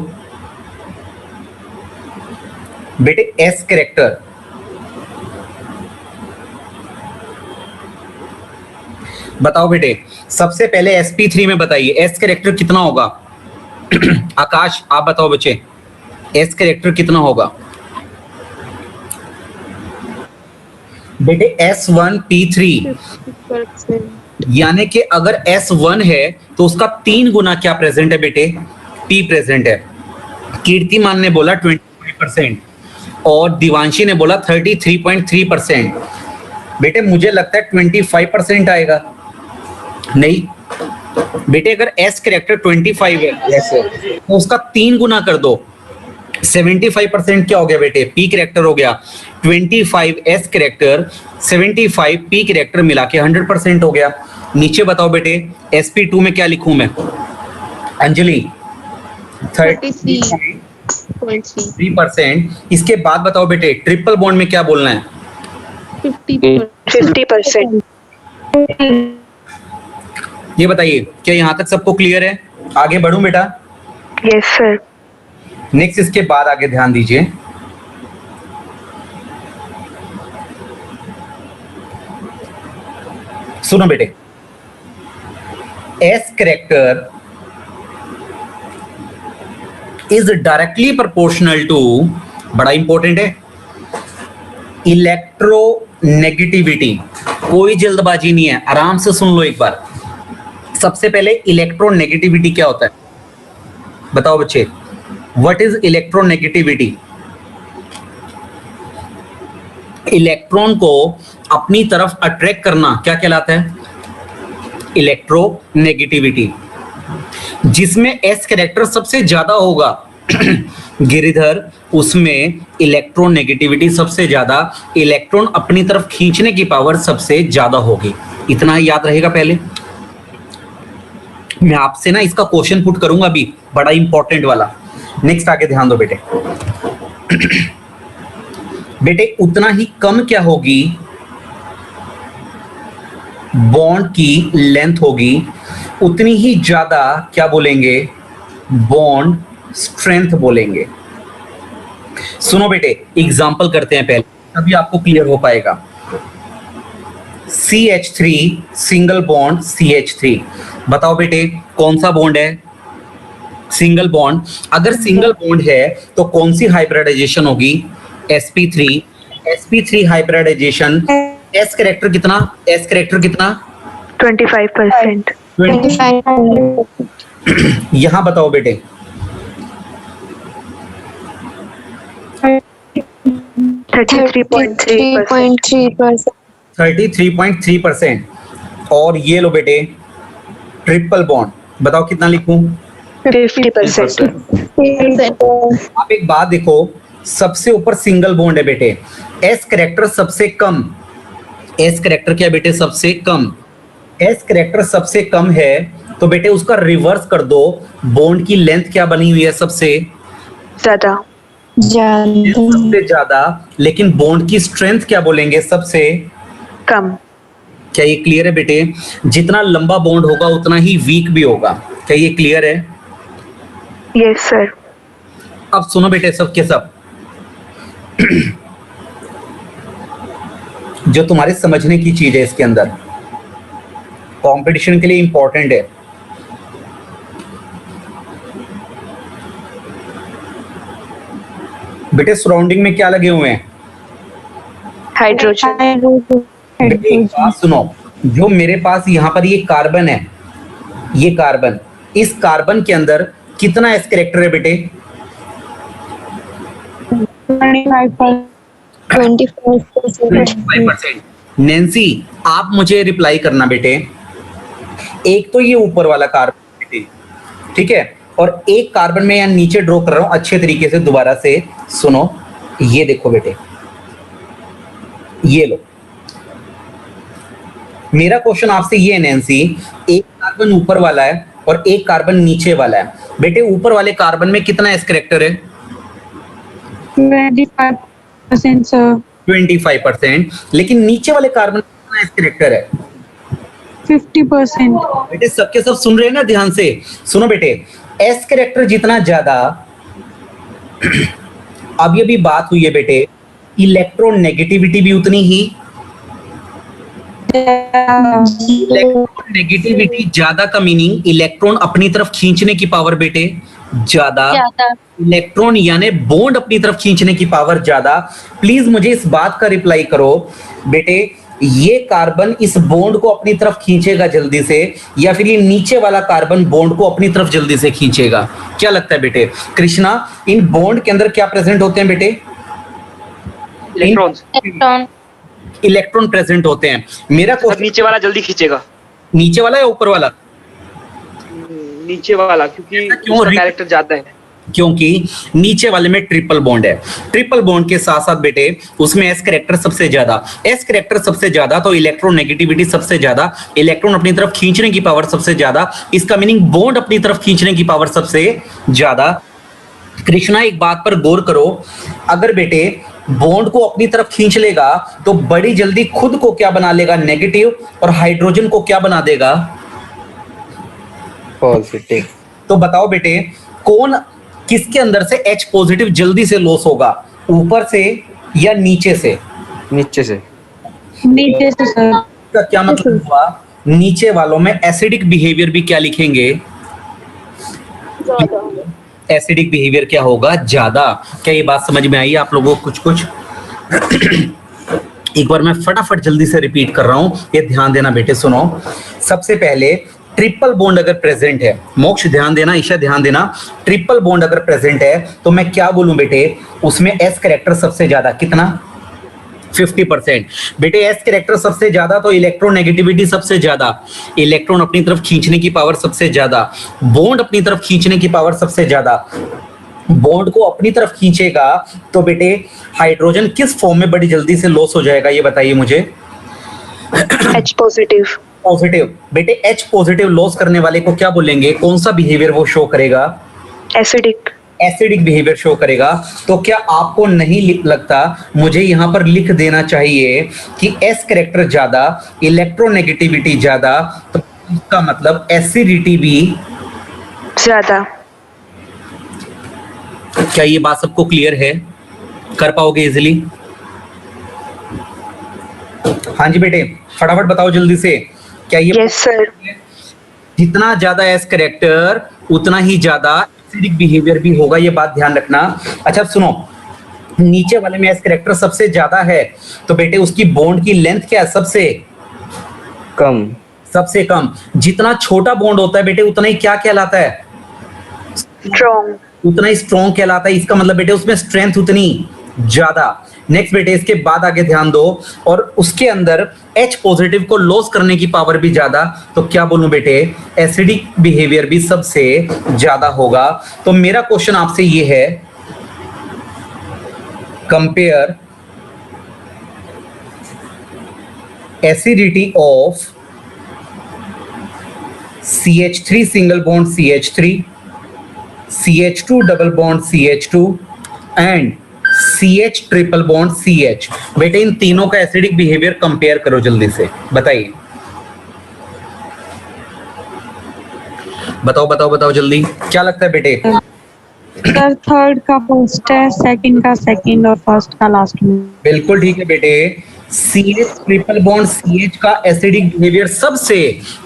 बेटे, s कैरेक्टर। बताओ बेटे, सबसे पहले sp3 में बताइए s कैरेक्टर कितना होगा? आकाश आप बताओ बच्चे, s कैरेक्टर कितना होगा? बेटे S1P3, यानी कि अगर S1 है तो उसका 3 गुना क्या प्रेजेंट है बेटे? P प्रेजेंट है। कीर्तिमान ने बोला 25% और दिवांशी ने बोला 33.3%। बेटे मुझे लगता है 25% आएगा। नहीं बेटे, अगर S कैरेक्टर 25 है तो उसका 3 गुना कर दो, 75% क्या हो गया बेटे? P कैरेक्टर हो गया। 25 S कैरेक्टर, 75 P कैरेक्टर मिला के 100% हो गया। नीचे बताओ बेटे sp2 में क्या लिखूं मैं? अंजलि 33.3%। इसके बाद बताओ बेटे ट्रिपल बॉन्ड में क्या बोलना है? 50%। ये बताइए क्या यहाँ तक सबको क्लियर है? आगे बढ़ूं बेटा? Yes sir. नेक्स्ट इसके बाद आगे ध्यान दीजिए। सुनो बेटे, s character is directly proportional to, बड़ा इंपॉर्टेंट है, इलेक्ट्रोनेगेटिविटी। कोई जल्दबाजी नहीं है, आराम से सुन लो एक बार। सबसे पहले इलेक्ट्रोनेगेटिविटी क्या होता है बताओ बच्चे, व्हाट इज इलेक्ट्रोनेगेटिविटी? इलेक्ट्रॉन को अपनी तरफ अट्रैक्ट करना क्या कहलाता है? इलेक्ट्रोनेगेटिविटी। जिसमें एस कैरेक्टर सबसे ज्यादा होगा गिरिधर, उसमें इलेक्ट्रोनेगेटिविटी सबसे ज्यादा, इलेक्ट्रॉन अपनी तरफ खींचने की पावर सबसे ज्यादा होगी। इतना ही याद रहेगा। पहले मैं आपसे ना इसका क्वेश्चन पुट करूंगा अभी, बड़ा इंपॉर्टेंट वाला। नेक्स्ट आगे ध्यान दो बेटे। बेटे उतना ही कम क्या होगी? बॉन्ड की लेंथ होगी, उतनी ही ज्यादा क्या बोलेंगे? बॉन्ड स्ट्रेंथ बोलेंगे। सुनो बेटे, एग्जाम्पल करते हैं पहले, तभी आपको क्लियर हो पाएगा। CH3 सिंगल बॉन्ड CH3, बताओ बेटे कौन सा बॉन्ड है? Single bond. अगर सिंगल बॉन्ड है तो कौन सी हाइब्रिडाइजेशन होगी? sp3। sp3 hybridization, s character कितना? एस कैरेक्टर कितना? 25%। यहां बताओ बेटे 33.3%। और ये लो बेटे ट्रिपल बॉन्ड, बताओ कितना लिखूं? 50%। आप एक बात देखो, सबसे ऊपर सिंगल बॉन्ड है बेटे, एस कैरेक्टर सबसे कम। एस कैरेक्टर क्या बेटे? सबसे कम। एस कैरेक्टर सबसे कम है तो बेटे उसका रिवर्स कर दो, बॉन्ड की लेंथ क्या बनी हुई है? सबसे ज्यादा। सबसे ज्यादा। लेकिन बॉन्ड की स्ट्रेंथ क्या बोलेंगे? सबसे कम। क्या ये क्लियर है बेटे? जितना लंबा बॉन्ड होगा उतना ही वीक भी होगा। क्या ये क्लियर है? Yes sir. अब सुनो बेटे सब के सब जो तुम्हारे समझने की चीज है इसके अंदर, कंपटीशन के लिए इंपॉर्टेंट है। बेटे सराउंडिंग में क्या लगे हुए हैं? हाइड्रोजन। बेटे एक बात सुनो, जो मेरे पास यहाँ पर ये कार्बन है, ये कार्बन, इस कार्बन के अंदर कितना एस कैरेक्टर है बेटे? 25%। नैन्सी आप मुझे रिप्लाई करना बेटे, एक तो ये ऊपर वाला कार्बन बेटे, ठीक है, और एक कार्बन में यहाँ नीचे ड्रॉ कर रहा हूं अच्छे तरीके से। दोबारा से सुनो, ये देखो बेटे, ये लो। मेरा क्वेश्चन आपसे ये है नैन्सी, एक कार्बन ऊपर वाला है और एक कार्बन नीचे वाला है। बेटे ऊपर वाले कार्बन में कितना एस कैरेक्टर है? 25% सर। 25%। लेकिन नीचे वाले कार्बन में कितना एस कैरेक्टर है? 50%। बेटे सबके सब सुन रहे हैं ना? ध्यान से सुनो बेटे, एस कैरेक्टर जितना ज्यादा अब ये भी बात हुई है बेटे, इलेक्ट्रोनेगेटिविटी भी उतनी ही। इलेक्ट्रोनेगेटिविटी ज्यादा का मीनिंग इलेक्ट्रॉन अपनी तरफ खींचने की पावर बेटे ज्यादा। इलेक्ट्रॉन यानी बॉन्ड अपनी तरफ खींचने की पावर ज्यादा। प्लीज मुझे इस बात का रिप्लाई करो बेटे, ये कार्बन इस बॉन्ड को अपनी तरफ खींचेगा जल्दी से, या फिर ये नीचे वाला कार्बन बॉन्ड को अपनी तरफ जल्दी से खींचेगा? क्या लगता है बेटे? कृष्णा, इन बॉन्ड के अंदर क्या प्रेजेंट होते हैं बेटे? इलेक्ट्रॉन प्रेजेंट होते हैं। मेरा क्वेश्चन, नीचे वाला जल्दी खींचेगा। नीचे वाला या ऊपर वाला? नीचे वाला, क्योंकि उसका कैरेक्टर ज्यादा है। क्योंकि नीचे वाले में ट्रिपल बॉन्ड है। ट्रिपल बॉन्ड के साथ साथ बेटे उसमें एस कैरेक्टर सबसे ज्यादा। एस कैरेक्टर सबसे ज्यादा तो इलेक्ट्रोनेगेटिविटी सबसे ज्यादा, इलेक्ट्रॉन अपनी तरफ खींचने की पावर सबसे ज्यादा। इसका मीनिंग बॉन्ड अपनी तरफ खींचने की पावर सबसे ज्यादा। कृष्णा एक बात पर गौर करो, अगर बेटे बॉन्ड को अपनी तरफ खींच लेगा तो बड़ी जल्दी खुद को क्या बना लेगा? नेगेटिव, और हाइड्रोजन को क्या बना देगा? पॉजिटिव। तो बताओ बेटे, कौन किसके अंदर से H पॉजिटिव जल्दी से लॉस होगा, ऊपर से या नीचे से? नीचे से। नीचे से सर। का क्या मतलब हुआ? नीचे वालों में एसिडिक बिहेवियर भी क्या लिखेंगे? एसिडिक बिहेवियर क्या होगा? ज्यादा। क्या ये बात समझ में आई आप लोगों को? कुछ कुछ एक बार मैं फटाफट जल्दी से रिपीट कर रहा हूं, ये ध्यान देना बेटे, सुनो। सबसे पहले ट्रिपल बॉन्ड अगर प्रेजेंट है, मोक्ष ध्यान देना, ईशा ध्यान देना, ट्रिपल बॉन्ड अगर प्रेजेंट है तो मैं क्या बोलूं बेटे, उसमें एस कैरेक्टर सबसे ज्यादा, कितना? 50%। बेटे एस कैरेक्टर सबसे ज्यादा तो इलेक्ट्रोनेगेटिविटी सबसे ज्यादा, इलेक्ट्रॉन अपनी तरफ खींचने की पावर सबसे ज्यादा, बॉन्ड अपनी तरफ खींचने की पावर सबसे ज्यादा। बॉन्ड को अपनी तरफ खींचेगा तो बेटे हाइड्रोजन किस फॉर्म में बड़ी जल्दी से लॉस हो जाएगा, ये बताइए मुझे। H positive. पॉजिटिव। बेटे H पॉजिटिव लॉस करने वाले को क्या बोलेंगे, कौन सा बिहेवियर वो शो करेगा? एसिडिक। एसिडिक बिहेवियर शो करेगा। तो क्या आपको नहीं लगता मुझे यहां पर लिख देना चाहिए कि एस कैरेक्टर ज्यादा, इलेक्ट्रोनेगेटिविटी ज्यादा, तो इसका मतलब एसिडिटी भी ज्यादा। क्या ये बात सबको क्लियर है? कर पाओगे इजिली? हाँ जी बेटे, फटाफट बताओ जल्दी से। क्या ये? Yes sir. जितना ज्यादा एस कैरेक्टर उतना ही ज्यादा एसिडिक बिहेवियर भी होगा, ये बात ध्यान रखना। अच्छा सुनो, नीचे वाले में एस कैरेक्टर सबसे ज्यादा है तो बेटे उसकी बॉन्ड की लेंथ क्या है? सबसे कम। सबसे कम। जितना छोटा बॉन्ड होता है बेटे उतना ही क्या कहलाता है? स्ट्रॉन्ग। उतना ही स्ट्रॉन्ग कहलाता है। इसका मतलब बेटे उसमें स्ट्रेंथ उतनी ज्यादा। नेक्स्ट बेटे, इसके बाद आगे ध्यान दो, और उसके अंदर H पॉजिटिव को लॉस करने की पावर भी ज्यादा, तो क्या बोलूं बेटे, एसिडिक बिहेवियर भी सबसे ज्यादा होगा। तो मेरा क्वेश्चन आपसे ये है, compare acidity of CH3 single bond CH3, CH2 double bond CH2 and CH triple bond CH। बेटे इन तीनों का एसिडिक बिहेवियर कंपेयर करो जल्दी से, बताइए। बताओ बताओ बताओ जल्दी, क्या लगता है बेटे? सर थर्ड का फर्स्ट है, सेकंड का सेकंड और फर्स्ट का लास्ट में। बिल्कुल ठीक है बेटे, CH ट्रिपल बॉन्ड CH का एसिडिक बिहेवियर सबसे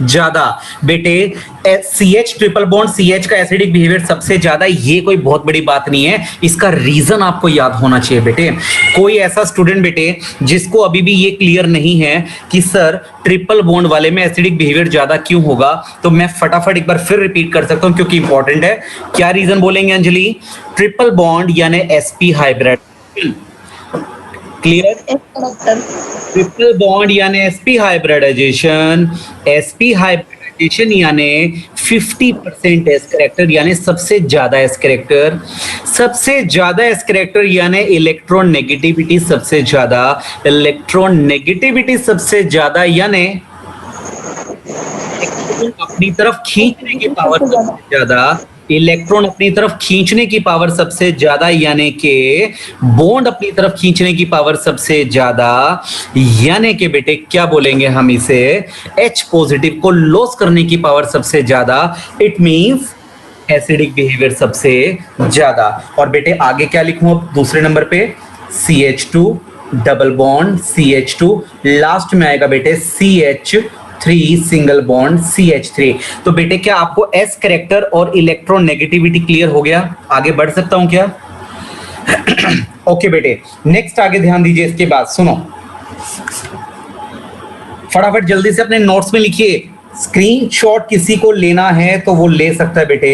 ज्यादा। बेटे CH ट्रिपल बॉन्ड CH का एसिडिक बिहेवियर सबसे ज्यादा, ये कोई बहुत बड़ी बात नहीं है, इसका रीजन आपको याद होना चाहिए बेटे। कोई ऐसा स्टूडेंट बेटे जिसको अभी भी ये क्लियर नहीं है कि सर ट्रिपल बॉन्ड वाले में एसिडिक बिहेवियर ज्यादा क्यों होगा, तो मैं फटाफट एक बार फिर रिपीट कर सकता हूं क्योंकि इंपॉर्टेंट है। क्या रीजन बोलेंगे अंजलि? ट्रिपल बॉन्ड यानी sp hybrid. Clear? Triple bond यानी sp हाइब्रिडाइजेशन, sp हाइब्रिडाइजेशन यानी 50% एस कैरेक्टर यानी सबसे ज्यादा एस कैरेक्टर, सबसे ज्यादा एस कैरेक्टर यानी इलेक्ट्रॉन नेगेटिविटी सबसे ज्यादा, इलेक्ट्रॉन नेगेटिविटी सबसे ज्यादा यानी अपनी तरफ खींचने की पावर सबसे ज्यादा, इलेक्ट्रॉन अपनी तरफ खींचने की पावर सबसे ज्यादा यानी कि बॉन्ड अपनी तरफ खींचने की पावर सबसे ज्यादा, यानी कि बेटे क्या बोलेंगे हम इसे, H पॉजिटिव को लॉस करने की पावर सबसे ज्यादा। इट मींस एसिडिक बिहेवियर सबसे ज्यादा। और बेटे आगे क्या लिखूं अब दूसरे नंबर पे? CH2 double bond CH2, last में आएगा बेटे CH3 सिंगल बॉन्ड CH3। तो बेटे क्या आपको एस कैरेक्टर और इलेक्ट्रॉन नेगेटिविटी क्लियर हो गया? आगे बढ़ सकता हूं क्या? ओके बेटे, नेक्स्ट आगे ध्यान दीजिए। इसके बाद सुनो, फटाफट जल्दी से अपने नोट्स में लिखिए। स्क्रीनशॉट किसी को लेना है तो वो ले सकता है बेटे,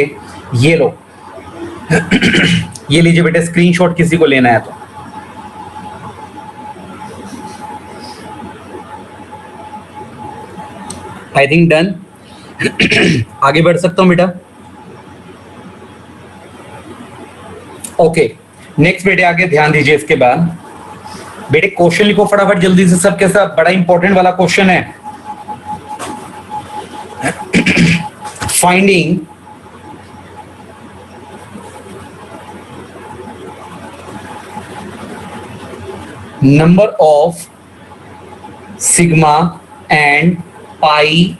ये लो। ये लीजिए बेटे, स्क्रीनशॉट किसी को लेना है तो। I think done. आगे बढ़ सकता हूं बेटा? ओके, नेक्स्ट बेटे आगे ध्यान दीजिए। इसके बाद बेटे क्वेश्चन लिखो फटाफट जल्दी से सबके साथ, बड़ा इंपॉर्टेंट वाला क्वेश्चन है। Finding number of sigma and पाई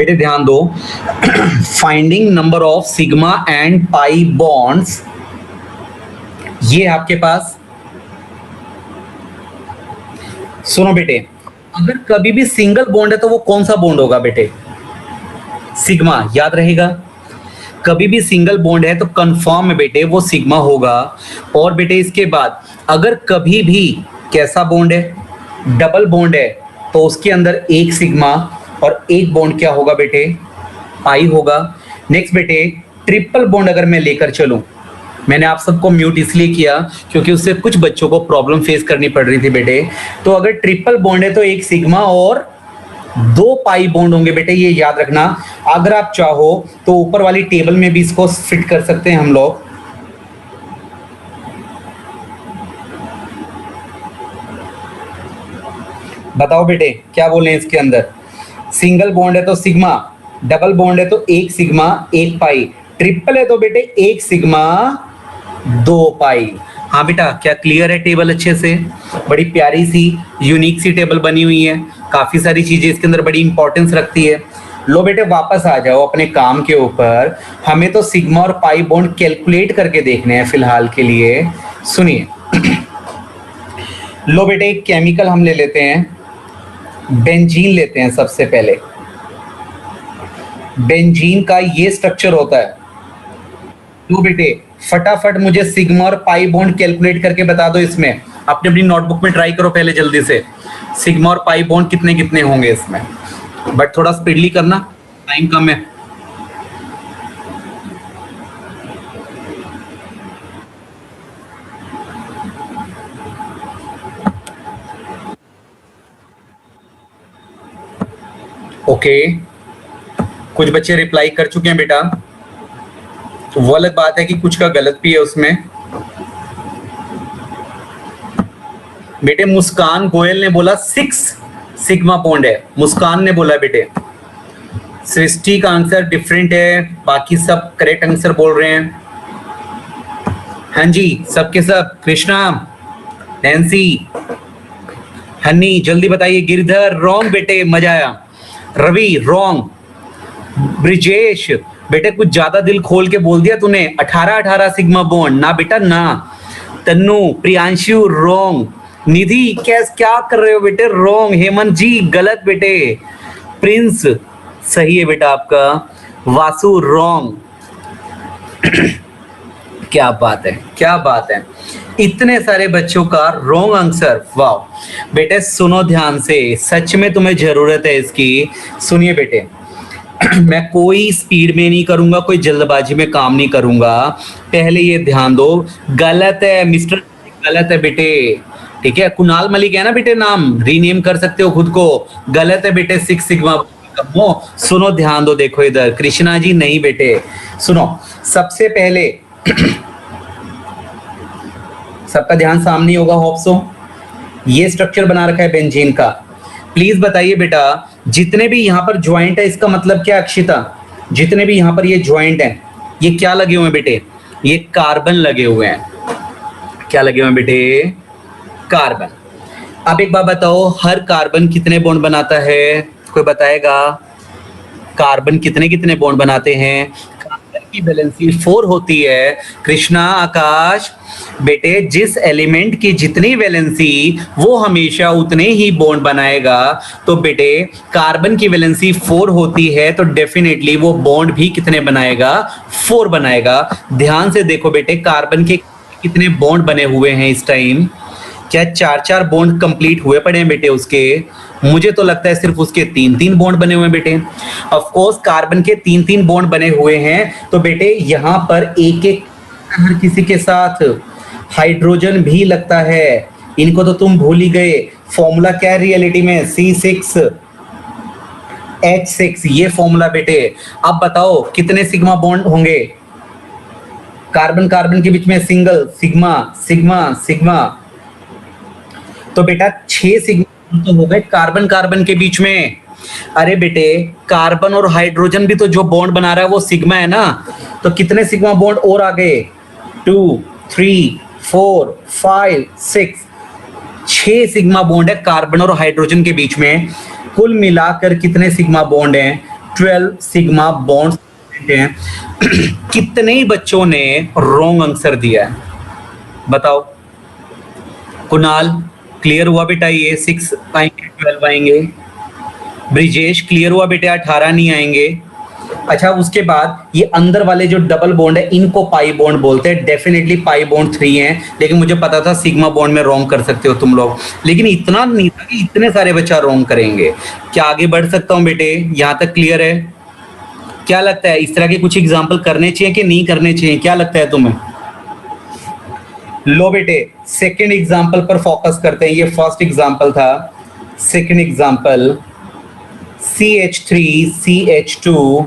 बेटे ध्यान दो, finding number of sigma and pi bonds, ये आपके पास। सुनो बेटे, अगर कभी भी सिंगल बॉन्ड है तो वो कौन सा बॉन्ड होगा बेटे? सिग्मा, याद रहेगा। कभी भी सिंगल बॉन्ड है तो कंफर्म है बेटे वो सिग्मा होगा। और बेटे इसके बाद अगर कभी भी कैसा बॉन्ड है, डबल बॉन्ड है, तो उसके अंदर एक सिग्मा और एक बॉन्ड क्या होगा बेटे? पाई होगा। नेक्स्ट बेटे, ट्रिपल बॉन्ड अगर मैं लेकर चलूं, मैंने आप सबको म्यूट इसलिए किया क्योंकि उससे कुछ बच्चों को प्रॉब्लम फेस करनी पड़ रही थी बेटे। तो अगर ट्रिपल बॉन्ड है तो एक सिग्मा और 2 पाई बॉन्ड होंगे बेटे, ये याद रखना। अगर आप चाहो तो ऊपर वाली टेबल में भी इसको फिट कर सकते हैं हम लोग। बताओ बेटे क्या बोले हैं इसके अंदर? सिंगल बॉन्ड है तो सिग्मा, डबल बॉन्ड है तो एक सिग्मा एक पाई, ट्रिपल है तो बेटे एक सिग्मा 2 पाई। हाँ बेटा, क्या क्लियर है टेबल अच्छे से? बड़ी प्यारी सी यूनिक सी टेबल बनी हुई है, काफी सारी चीजें इसके अंदर बड़ी इंपॉर्टेंस रखती है। लो बेटे वापस आ जाओ अपने काम के ऊपर, हमें तो सिग्मा और पाई बॉन्ड कैलकुलेट करके देखने हैं फिलहाल के लिए। सुनिए, लो बेटे एक केमिकल हम ले लेते हैं, बेंजीन लेते हैं सबसे पहले। बेंजीन का ये स्ट्रक्चर होता है। लो बेटे फटाफट मुझे सिग्मा और पाई बॉन्ड कैलकुलेट करके बता दो इसमें, अपनी अपनी नोटबुक में ट्राई करो पहले जल्दी से, सिग्मा और पाई बॉन्ड कितने कितने होंगे इसमें, बट थोड़ा स्पीडली करना, टाइम कम है। ओके, कुछ बच्चे रिप्लाई कर चुके हैं बेटा, तो वो अलग बात है कि कुछ का गलत भी है उसमें। बेटे मुस्कान गोयल ने बोला 6 सिग्मा बॉन्ड है, मुस्कान ने बोला बेटे। सृष्टि का आंसर डिफरेंट है, बाकी सब करेक्ट आंसर बोल रहे हैं। हाँ जी सबके सब, कृष्णा, नैन्सी, हनी जल्दी बताइए। गिरधर रॉन्ग बेटे, मजा आया। रवि रॉन्ग। ब्रिजेश बेटे कुछ ज्यादा दिल खोल के बोल दिया तूने, 18 सिग्मा बॉन्ड ना बेटा ना। तन्नू, प्रियांशु रॉन्ग। निधि क्या कर रहे हो बेटे? रॉन्ग। हेमंत जी गलत बेटे। प्रिंस सही है बेटा आपका। वासु रॉन्ग। क्या बात है, क्या बात है, इतने सारे बच्चों का रॉन्ग आंसर, वाह। बेटे सुनो ध्यान से, सच में तुम्हें जरूरत है इसकी। सुनिए बेटे, मैं कोई स्पीड में नहीं करूंगा, कोई जल्दबाजी में काम नहीं करूंगा। पहले ये ध्यान दो, गलत है मिस्टर, गलत है बेटे, ठीक है। कुणाल मलिक है ना बेटे नाम, रीनेम कर सकते हो खुद को। गलत है बेटे 6 सिग्मा। सुनो ध्यान दो, देखो इधर कृष्णा जी, नहीं बेटे सुनो। सबसे पहले सबका ध्यान सामने होगा होप सो, ये स्ट्रक्चर बना रखा है बेंजीन का। प्लीज बताइए बेटा, जितने भी यहाँ पर ज्वाइंट है इसका मतलब क्या अक्षिता? जितने भी यहाँ पर ये ज्वाइंट हैं, ये क्या लगे हुए हैं बेटे? ये कार्बन लगे हुए हैं। क्या लगे हुए हैं बेटे? कार्बन। अब एक बात बताओ, हर कार्बन कितने बॉन्ड बनाता है? कोई बताएगा? कार्बन कितने कितने बॉन्ड बनाते हैं? कार्बन की वैलेंसी 4 होती है। कृष्णा, आकाश बेटे, जिस एलिमेंट की जितनी वैलेंसी वो हमेशा उतने ही बॉन्ड बनाएगा। तो बेटे कार्बन की वैलेंसी 4 होती है तो डेफिनेटली वो बॉन्ड भी कितने बनाएगा? 4 बनाएगा। ध्यान से देखो बेटे, कार्बन के कितने बॉन्ड बने हुए हैं इस टाइम? क्या 4 बॉन्ड कंप्लीट हुए पड़े हैं बेटे उसके? मुझे तो लगता है सिर्फ उसके 3 बॉन्ड बने हुए हैं बेटे। ऑफ कोर्स कार्बन के 3 बॉन्ड बने हुए हैं तो बेटे यहाँ पर एक हर किसी के साथ हाइड्रोजन भी लगता है। इनको तो तुम भूल ही गए। फॉर्मूला क्या है रियलिटी में? C6H6, ये फॉर्मूला बेटे। अब बताओ कितने सिग्मा बॉन्ड होंगे कार्बन कार्बन के बीच में? Single, sigma sigma sigma. तो बेटा 6 सिग्मा तो हो गए कार्बन कार्बन के बीच में। अरे बेटे कार्बन और हाइड्रोजन भी तो जो बॉन्ड बना रहा है वो सिग्मा है ना, तो कितने सिग्मा बॉन्ड और आ गए? 2, 3, 4, 5, 6, 6 सिग्मा बॉन्ड है कार्बन और हाइड्रोजन के बीच में। कुल मिलाकर कितने सिग्मा बॉन्ड हैं? 12 सिग्मा बॉन्ड्स हैं। कितने ही बच्चों ने रॉन्ग आंसर दिया है बताओ? कुणाल क्लियर हुआ बेटा? ये 6 आएंगे, 12 आएंगे। ब्रिजेश क्लियर हुआ बेटा? 18 नहीं आएंगे। अच्छा, उसके बाद ये अंदर वाले जो डबल बॉन्ड है इनको पाई बॉन्ड बोलते हैं। डेफिनेटली पाई बॉन्ड 3 हैं, लेकिन मुझे पता था सिग्मा बॉन्ड में रॉन्ग कर सकते हो तुम लोग, लेकिन इतना नहीं था कि इतने सारे बच्चा रॉन्ग करेंगे। क्या आगे बढ़ सकता हूं बेटे? यहां तक क्लियर है? क्या लगता है इस तरह के कुछ एग्जाम्पल करने चाहिए कि नहीं करने चाहिए? क्या लगता है तुम्हें? लो बेटे, सेकेंड एग्जाम्पल पर फोकस करते हैं। ये फर्स्ट एग्जाम्पल था, second example CH3 CH2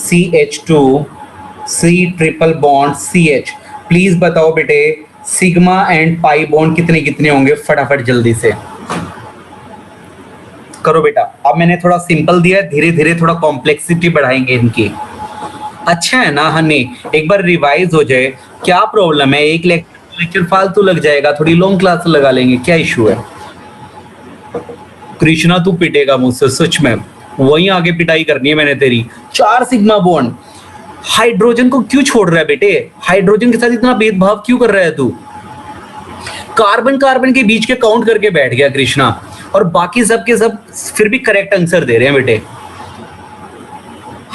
CH2 C triple bond CH। Please बताओ बेटे सिग्मा एंड पाई बॉन्ड कितने कितने होंगे? फटाफट जल्दी से करो बेटा। अब मैंने थोड़ा सिंपल दिया, धीरे धीरे थोड़ा कॉम्प्लेक्सिटी बढ़ाएंगे इनकी। अच्छा है ना हनी? एक बार रिवाइज हो जाए, क्या प्रॉब्लम है? एक लेक्चर फालतू लग जाएगा, थोड़ी लॉन्ग क्लास लगा लेंगे, क्या इशू है? कृष्णा तू पिटेगा मुझसे सच में, वहीं आगे पिटाई करनी है मैंने तेरी। 4 सिग्मा बॉन्ड, हाइड्रोजन को क्यों छोड़ रहा है बेटे? हाइड्रोजन के साथ इतना भेदभाव क्यों कर रहा है तू? कार्बन कार्बन के बीच के काउंट करके बैठ गया कृष्णा, और बाकी सब के सब फिर भी करेक्ट आंसर दे रहे हैं बेटे।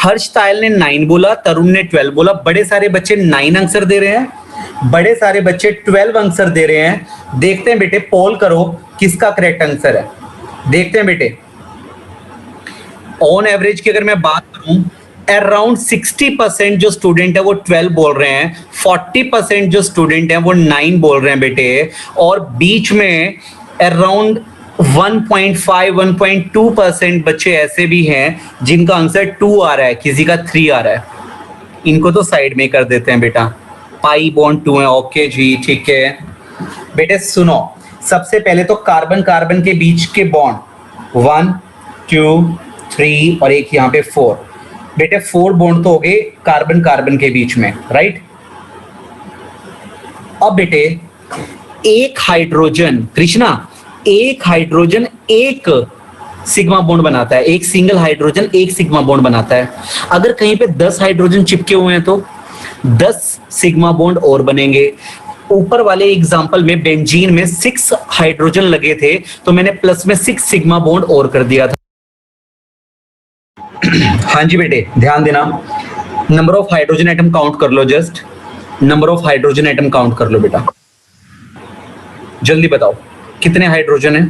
हर्ष तायल ने 9 बोला, तरुण ने 12 बोला। बड़े सारे बच्चे 9 आंसर दे रहे हैं, बड़े सारे बच्चे 12 आंसर दे रहे हैं। देखते हैं बेटे, पोल करो किसका करेक्ट आंसर है, देखते हैं बेटे। ऑन एवरेज की अगर मैं बात करूं, अराउंड 60% जो स्टूडेंट है वो 12 बोल रहे हैं, 40% जो स्टूडेंट है वो 9 बोल रहे हैं बेटे, और बीच में अराउंड 1.5-1.2% बच्चे ऐसे भी हैं जिनका आंसर 2 आ रहा है, किसी का 3 आ रहा है। इनको तो साइड में कर देते हैं बेटा। पाई बॉन्ड 2 है, ओके जी ठीक है बेटे। सुनो, सबसे पहले तो कार्बन कार्बन के बीच के बॉन्ड 1 2 3 और एक यहाँ पे 4 बेटे। 4 बॉन्ड तो हो गए कार्बन कार्बन के बीच में, राइट? अब बेटे एक हाइड्रोजन, कृष्णा एक हाइड्रोजन एक सिग्मा बॉन्ड बनाता है, एक सिंगल हाइड्रोजन एक सिग्मा बॉन्ड बनाता है। अगर कहीं पे 10 हाइड्रोजन चिपके हुए हैं तो 10 सिग्मा बॉन्ड और बनेंगे। ऊपर वाले एग्जांपल में बेंजीन में 6 हाइड्रोजन लगे थे, तो मैंने प्लस में 6 सिग्मा बॉन्ड और कर दिया था। हाँ जी बेटे, ध्यान देना। Number of hydrogen atom count कर लो, just number of hydrogen atom count कर लो बेटा। जल्दी बताओ कितने हाइड्रोजन है?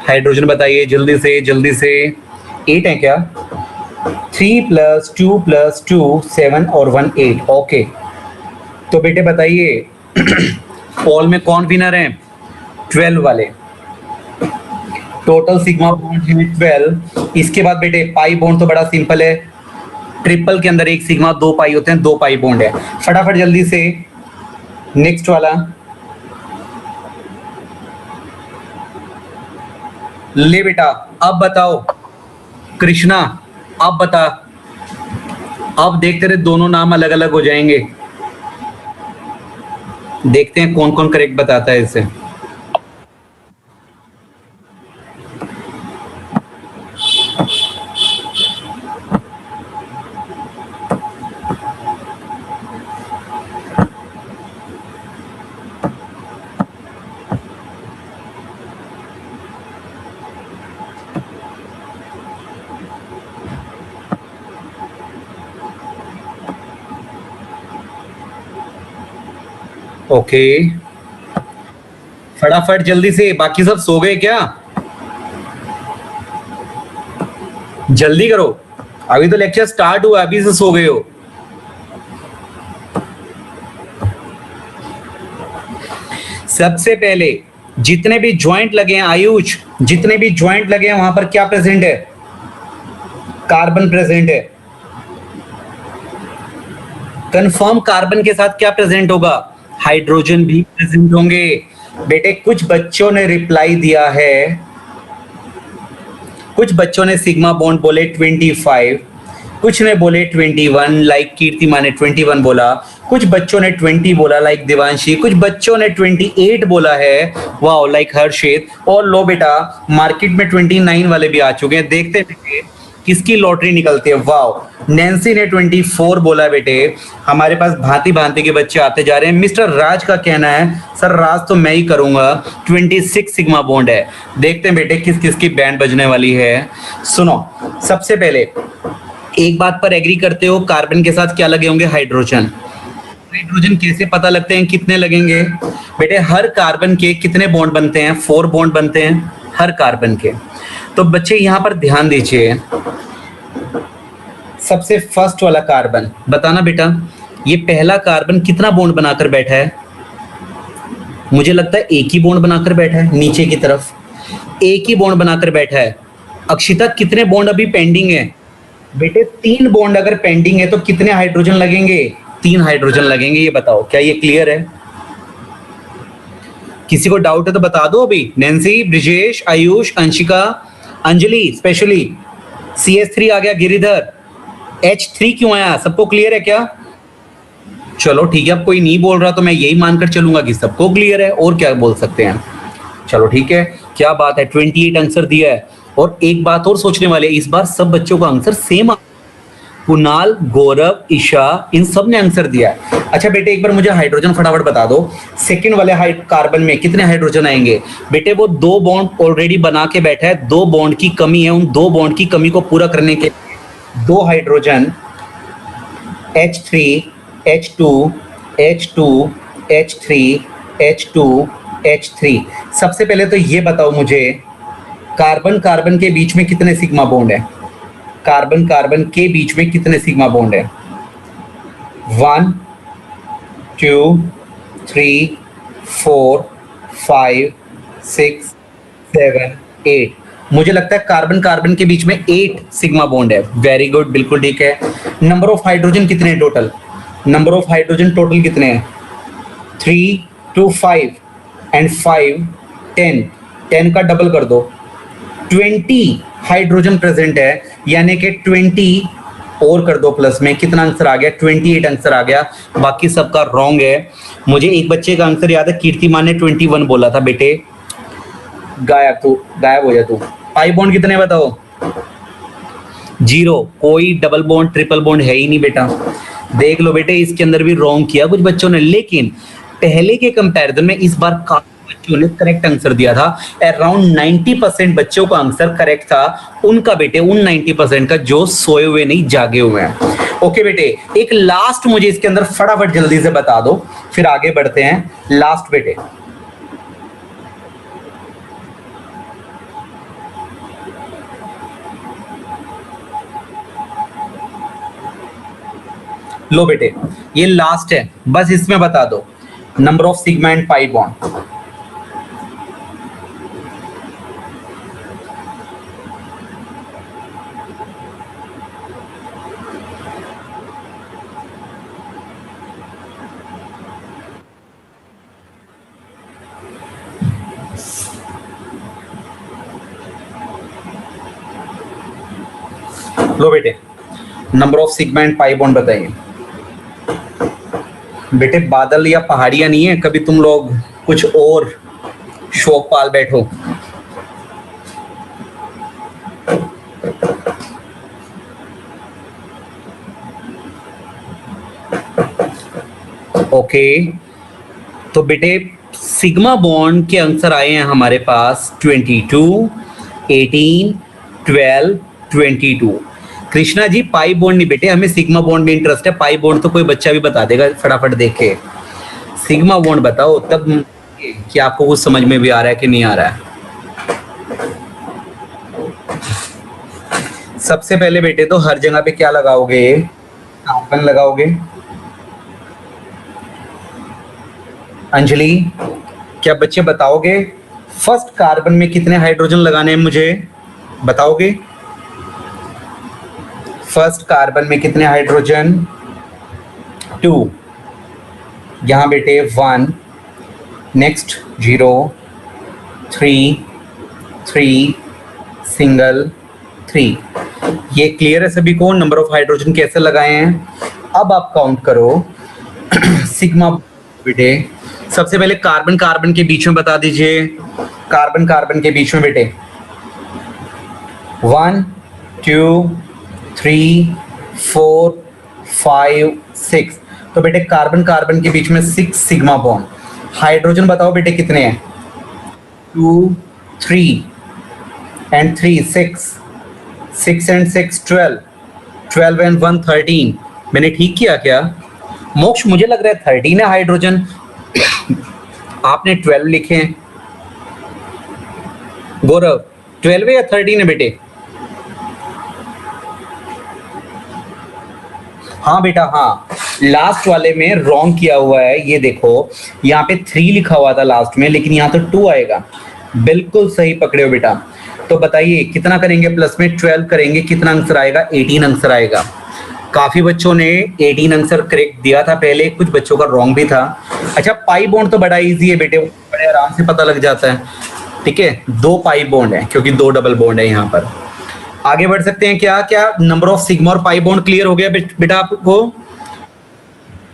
हाइड्रोजन बताइए जल्दी से जल्दी से। 8 है क्या? 3 + 2 + 2 7 और 1 8। ओके, तो बेटे बताइए पोल में कौन विनर है? 12 वाले। टोटल सिग्मा बॉन्ड है 12। इसके बाद बेटे पाई बॉन्ड तो बड़ा सिंपल है, ट्रिपल के अंदर एक सिग्मा 2 पाई होते हैं, 2 पाई बॉन्ड है। फटाफट जल्दी से नेक्स्ट वाला ले बेटा। अब बताओ कृष्णा, अब बता। अब देखते रहे, दोनों नाम अलग अलग हो जाएंगे। देखते हैं कौन कौन करेक्ट बताता है इसे। ओके फटाफट जल्दी से। बाकी सब सो गए क्या? जल्दी करो, अभी तो लेक्चर स्टार्ट हुआ, अभी से सो गए हो। सबसे पहले जितने भी ज्वाइंट लगे हैं आयुष, जितने भी ज्वाइंट लगे हैं वहां पर क्या प्रेजेंट है? कार्बन प्रेजेंट है। कंफर्म कार्बन के साथ क्या प्रेजेंट होगा? हाइड्रोजन भी प्रेजेंट होंगे। बेटे कुछ बच्चों ने रिप्लाई दिया है, कुछ बच्चों ने सिग्मा बॉन्ड बोले 25, कुछ ने बोले 21, लाइक कीर्तिमा ने 21 बोला, कुछ बच्चों ने 20 बोला लाइक देवांशी, कुछ बच्चों ने 28 बोला है, वाओ लाइक हर्षित। और लो बेटा मार्केट में 29 वाले भी आ चुके हैं। देखते हैं किसकी लॉटरी निकलती है? वाह, नैन्सी ने 24 बोला बेटे। हमारे पास भांति भांति के बच्चे आते जा रहे हैं। मिस्टर राज का कहना है सर राज तो मैं ही करूंगा, 26 सिग्मा बॉन्ड है। देखते हैं बेटे किस किस की बैंड बजने वाली है। सुनो, सबसे पहले एक बात पर एग्री करते हो, कार्बन के साथ क्या लगे होंगे? हाइड्रोजन। हाइड्रोजन कैसे पता लगते हैं कितने लगेंगे? बेटे हर कार्बन के कितने बॉन्ड बनते हैं? 4 बॉन्ड बनते हैं हर कार्बन के। तो बच्चे यहां पर ध्यान दीजिए, सबसे फर्स्ट वाला कार्बन बताना बेटा, ये पहला कार्बन कितना बॉन्ड बनाकर बैठा है? मुझे लगता है एक ही बॉन्ड बनाकर बैठा है, नीचे की तरफ एक ही बॉन्ड बनाकर बैठा है। अक्षिता कितने बॉन्ड अभी पेंडिंग है? बेटे 3 बॉन्ड अगर पेंडिंग है तो कितने हाइड्रोजन लगेंगे? 3 हाइड्रोजन लगेंगे। ये बताओ क्या ये क्लियर है? किसी को डाउट है तो बता दो अभी। Nancy, Brijesh, Ayush, Anshika, Anjali, specially CH3 आ गया, गिरिधर H3 क्यों आया? सबको क्लियर है क्या? चलो ठीक है, अब कोई नहीं बोल रहा तो मैं यही मानकर चलूंगा कि सबको क्लियर है, और क्या बोल सकते हैं। चलो ठीक है, क्या बात है, 28 आंसर दिया है। और एक बात और सोचने वाले, इस बार सब बच्चों का आंसर सेम, कुणाल, गौरव, ईशा, इन सब ने आंसर दिया है। अच्छा बेटे एक बार मुझे हाइड्रोजन फटाफट बता दो, सेकंड वाले कार्बन में कितने हाइड्रोजन आएंगे? बेटे वो 2 बॉन्ड ऑलरेडी बना के बैठा है, 2 बॉन्ड की कमी है, उन 2 बॉन्ड की कमी को पूरा करने के 2 hydrogen, H3, H2, H2, H3, H2, H3। सबसे पहले तो ये बताओ मुझे, कार्बन कार्बन के बीच में कितने सिग्मा बॉन्ड है? कार्बन कार्बन के बीच में कितने सिग्मा बॉन्ड है? 1 2 3 4 5 6 7 8। मुझे लगता है कार्बन कार्बन के बीच में 8 सिग्मा बॉन्ड है। वेरी गुड, बिल्कुल ठीक है। नंबर ऑफ हाइड्रोजन कितने हैं total? Number of hydrogen total कितने हैं? 3 2 5 एंड 5 10। 10 का डबल कर दो, 20 हाइड्रोजन प्रेजेंट है, यानी कि 20 और कर दो प्लस में, कितना आंसर आ गया? 28 आंसर आ गया। बाकी सबका रॉन्ग है। मुझे एक बच्चे का आंसर याद है, कीर्तिमान ने 21 बोला था। बेटे गायब हो जा तू। पाई बॉन्ड कितने बताओ? 0, कोई डबल बॉन्ड ट्रिपल बॉन्ड है ही नहीं बेटा। देख लो बेटे, इसके अंदर भी रॉन्ग किया कुछ बच्चों ने, लेकिन पहले के कंपैरिजन में इस बार काफी बच्चों ने करेक्ट आंसर दिया था। अराउंड 90% बच्चों का आंसर करेक्ट था। उनका बेटे उन 90% का जो सोए हुए नहीं जागे हुए हैं। ओके बेटे, एक लास्ट मुझे इसके अंदर फटाफट जल्दी से बता दो, फिर आगे बढ़ते हैं। लास्ट बेटे, लो बेटे ये लास्ट है, बस इसमें बता दो number of sigma and pi bond. लो बेटे number of sigma and pi bond बताइए। बेटे बादल या पहाड़ियां नहीं है, कभी तुम लोग कुछ और शौक पाल बैठो। ओके तो बेटे सिग्मा बॉन्ड के आंसर आए हैं हमारे पास 22, 18, 12, 22। कृष्णा जी पाई बॉन्ड नहीं बेटे, हमें सिग्मा बॉन्ड में इंटरेस्ट है। पाई बॉन्ड तो कोई बच्चा भी बता देगा फटाफट देख के। सिग्मा बॉन्ड बताओ तब कि आपको कुछ समझ में भी आ रहा है कि नहीं आ रहा है। सबसे पहले बेटे तो हर जगह पे क्या लगाओगे? कार्बन लगाओगे। अंजलि क्या बच्चे बताओगे फर्स्ट कार्बन में कितने हाइड्रोजन लगाने हैं? मुझे बताओगे फर्स्ट कार्बन में कितने हाइड्रोजन? 2। यहां बेटे 1, नेक्स्ट 0, 3, 3, सिंगल 3। ये क्लियर है सभी को? नंबर ऑफ हाइड्रोजन कैसे लगाए हैं? अब आप काउंट करो सिग्मा बेटे। सबसे पहले कार्बन कार्बन के बीच में बता दीजिए। कार्बन कार्बन के बीच में बेटे 1, 2 3 4 5 6। तो बेटे कार्बन कार्बन के बीच में 6 सिग्मा बॉन्ड। हाइड्रोजन बताओ बेटे कितने हैं? 2 3 एंड 3 6, 6 एंड 6 12, 12 एंड 1 13। मैंने ठीक किया क्या? मोक्ष मुझे लग रहा है 13 है हाइड्रोजन, आपने 12 लिखे हैं। गौरव 12 या 13 है बेटे? हाँ बेटा हाँ, लास्ट वाले में रॉन्ग किया हुआ है। ये देखो यहाँ पे 3 लिखा हुआ था लास्ट में, लेकिन यहाँ तो 2 आएगा। बिल्कुल सही पकड़े हो बेटा। तो बताइए कितना करेंगे? प्लस में 12 करेंगे, कितना आंसर आएगा? 18 आंसर आएगा। काफी बच्चों ने 18 आंसर करेक्ट दिया था पहले, कुछ बच्चों का रॉन्ग भी था। अच्छा, पाई बॉन्ड तो बड़ा इजी है बेटे, बड़े आराम से पता लग जाता है। ठीक है, 2 पाई बॉन्ड है क्योंकि 2 डबल बॉन्ड है यहाँ पर। आगे बढ़ सकते हैं क्या? क्या नंबर ऑफ सिग्मा और पाई बॉन्ड क्लियर हो गया बेटा आपको?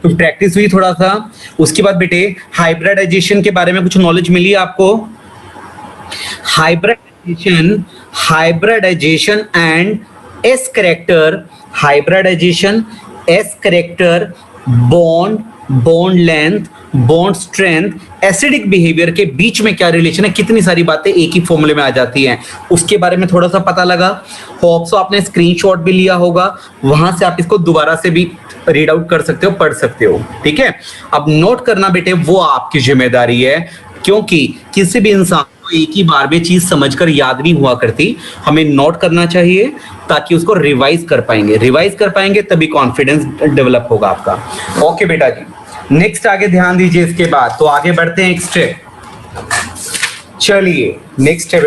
कुछ प्रैक्टिस हुई थोड़ा सा। उसके बाद बेटे हाइब्रिडाइजेशन के बारे में कुछ नॉलेज मिली आपको? Hybridization and s character, hybridization, s character, bond, bond length, bond strength, acidic behaviour के बीच में क्या रिलेशन है, कितनी सारी बातें एक ही फॉर्मूले में आ जाती हैं, उसके बारे में थोड़ा सा पता लगा। होप सो आपने स्क्रीनशॉट भी लिया होगा, वहां से आप इसको दोबारा से भी रीड आउट कर सकते हो, पढ़ सकते हो। ठीक है, अब नोट करना बेटे वो आपकी जिम्मेदारी है, क्योंकि किसी भी इंसान को एक ही बार में चीज समझकर याद नहीं हुआ करती। हमें नोट करना चाहिए ताकि उसको रिवाइज कर पाएंगे तभी कॉन्फिडेंस डेवलप होगा आपका। ओके बेटा जी, नेक्स्ट आगे ध्यान दीजिए। इसके बाद तो आगे बढ़ते हैं एक स्टेप। चलिए नेक्स्ट है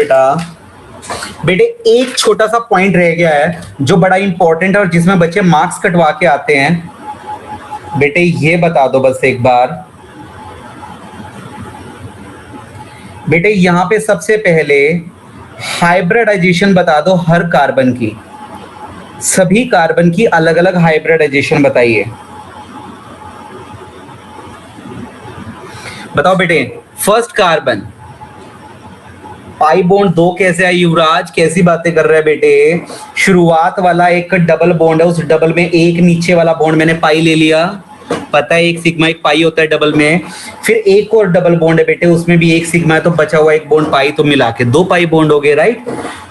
बेटे एक छोटा सा पॉइंट रह गया है जो बड़ा इंपॉर्टेंट है और जिसमें बच्चे मार्क्स कटवा के आते हैं। बेटे ये बता दो बस एक बार, बेटे यहां पे सबसे पहले हाइब्रिडाइजेशन बता दो हर कार्बन की, सभी कार्बन की अलग अलग हाइब्रिडाइजेशन बताइए। बताओ बेटे, फर्स्ट कार्बन पाई बॉन्ड 2 कैसे है? युवराज कैसी बातें कर रहे हैं बेटे? शुरुआत वाला एक डबल बॉन्ड है, उस डबल में एक नीचे वाला बॉन्ड मैंने पाई ले लिया, पता है एक सिग्मा एक पाई होता है डबल में। फिर एक और डबल बॉन्ड है बेटे, उसमें भी एक सिग्मा है, तो बचा हुआ एक बॉन्ड पाई, तो मिला के 2 पाई बॉन्ड हो गए, राइट।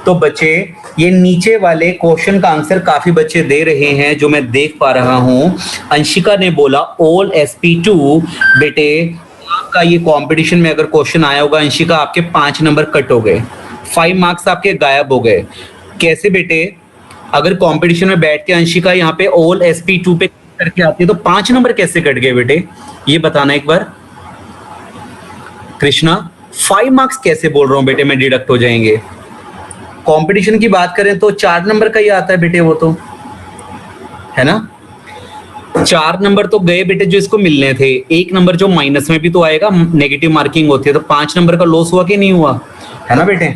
तो बच्चे ये नीचे वाले क्वेश्चन का आंसर काफी बच्चे दे रहे हैं जो मैं देख पा रहा हूं। अंशिका ने बोला ऑल sp2। बेटे आपका ये कंपटीशन में अगर क्वेश्चन आया होगा अंशिका, आपके 5 नंबर कट हो गए, 5 मार्क्स आपके गायब हो गए। कैसे बेटे? अगर कंपटीशन में बैठ के अंशिका यहाँ पे ऑल sp2 पे करके आती है तो 5 नंबर कैसे कट गए बेटे? ये बताना एक बार। कृष्णा 5 मार्क्स कैसे बोल रहा हूं बेटे मैं डिडक्ट हो जाएंगे? कंपटीशन की बात करें तो 4 नंबर का ही आता है बेटे, वो तो है ना। 4 नंबर तो गए बेटे जो इसको मिलने थे, 1 नंबर जो माइनस में भी तो आएगा, नेगेटिव मार्किंग होती है, तो 5 नंबर का लॉस हुआ कि नहीं हुआ, है ना बेटे।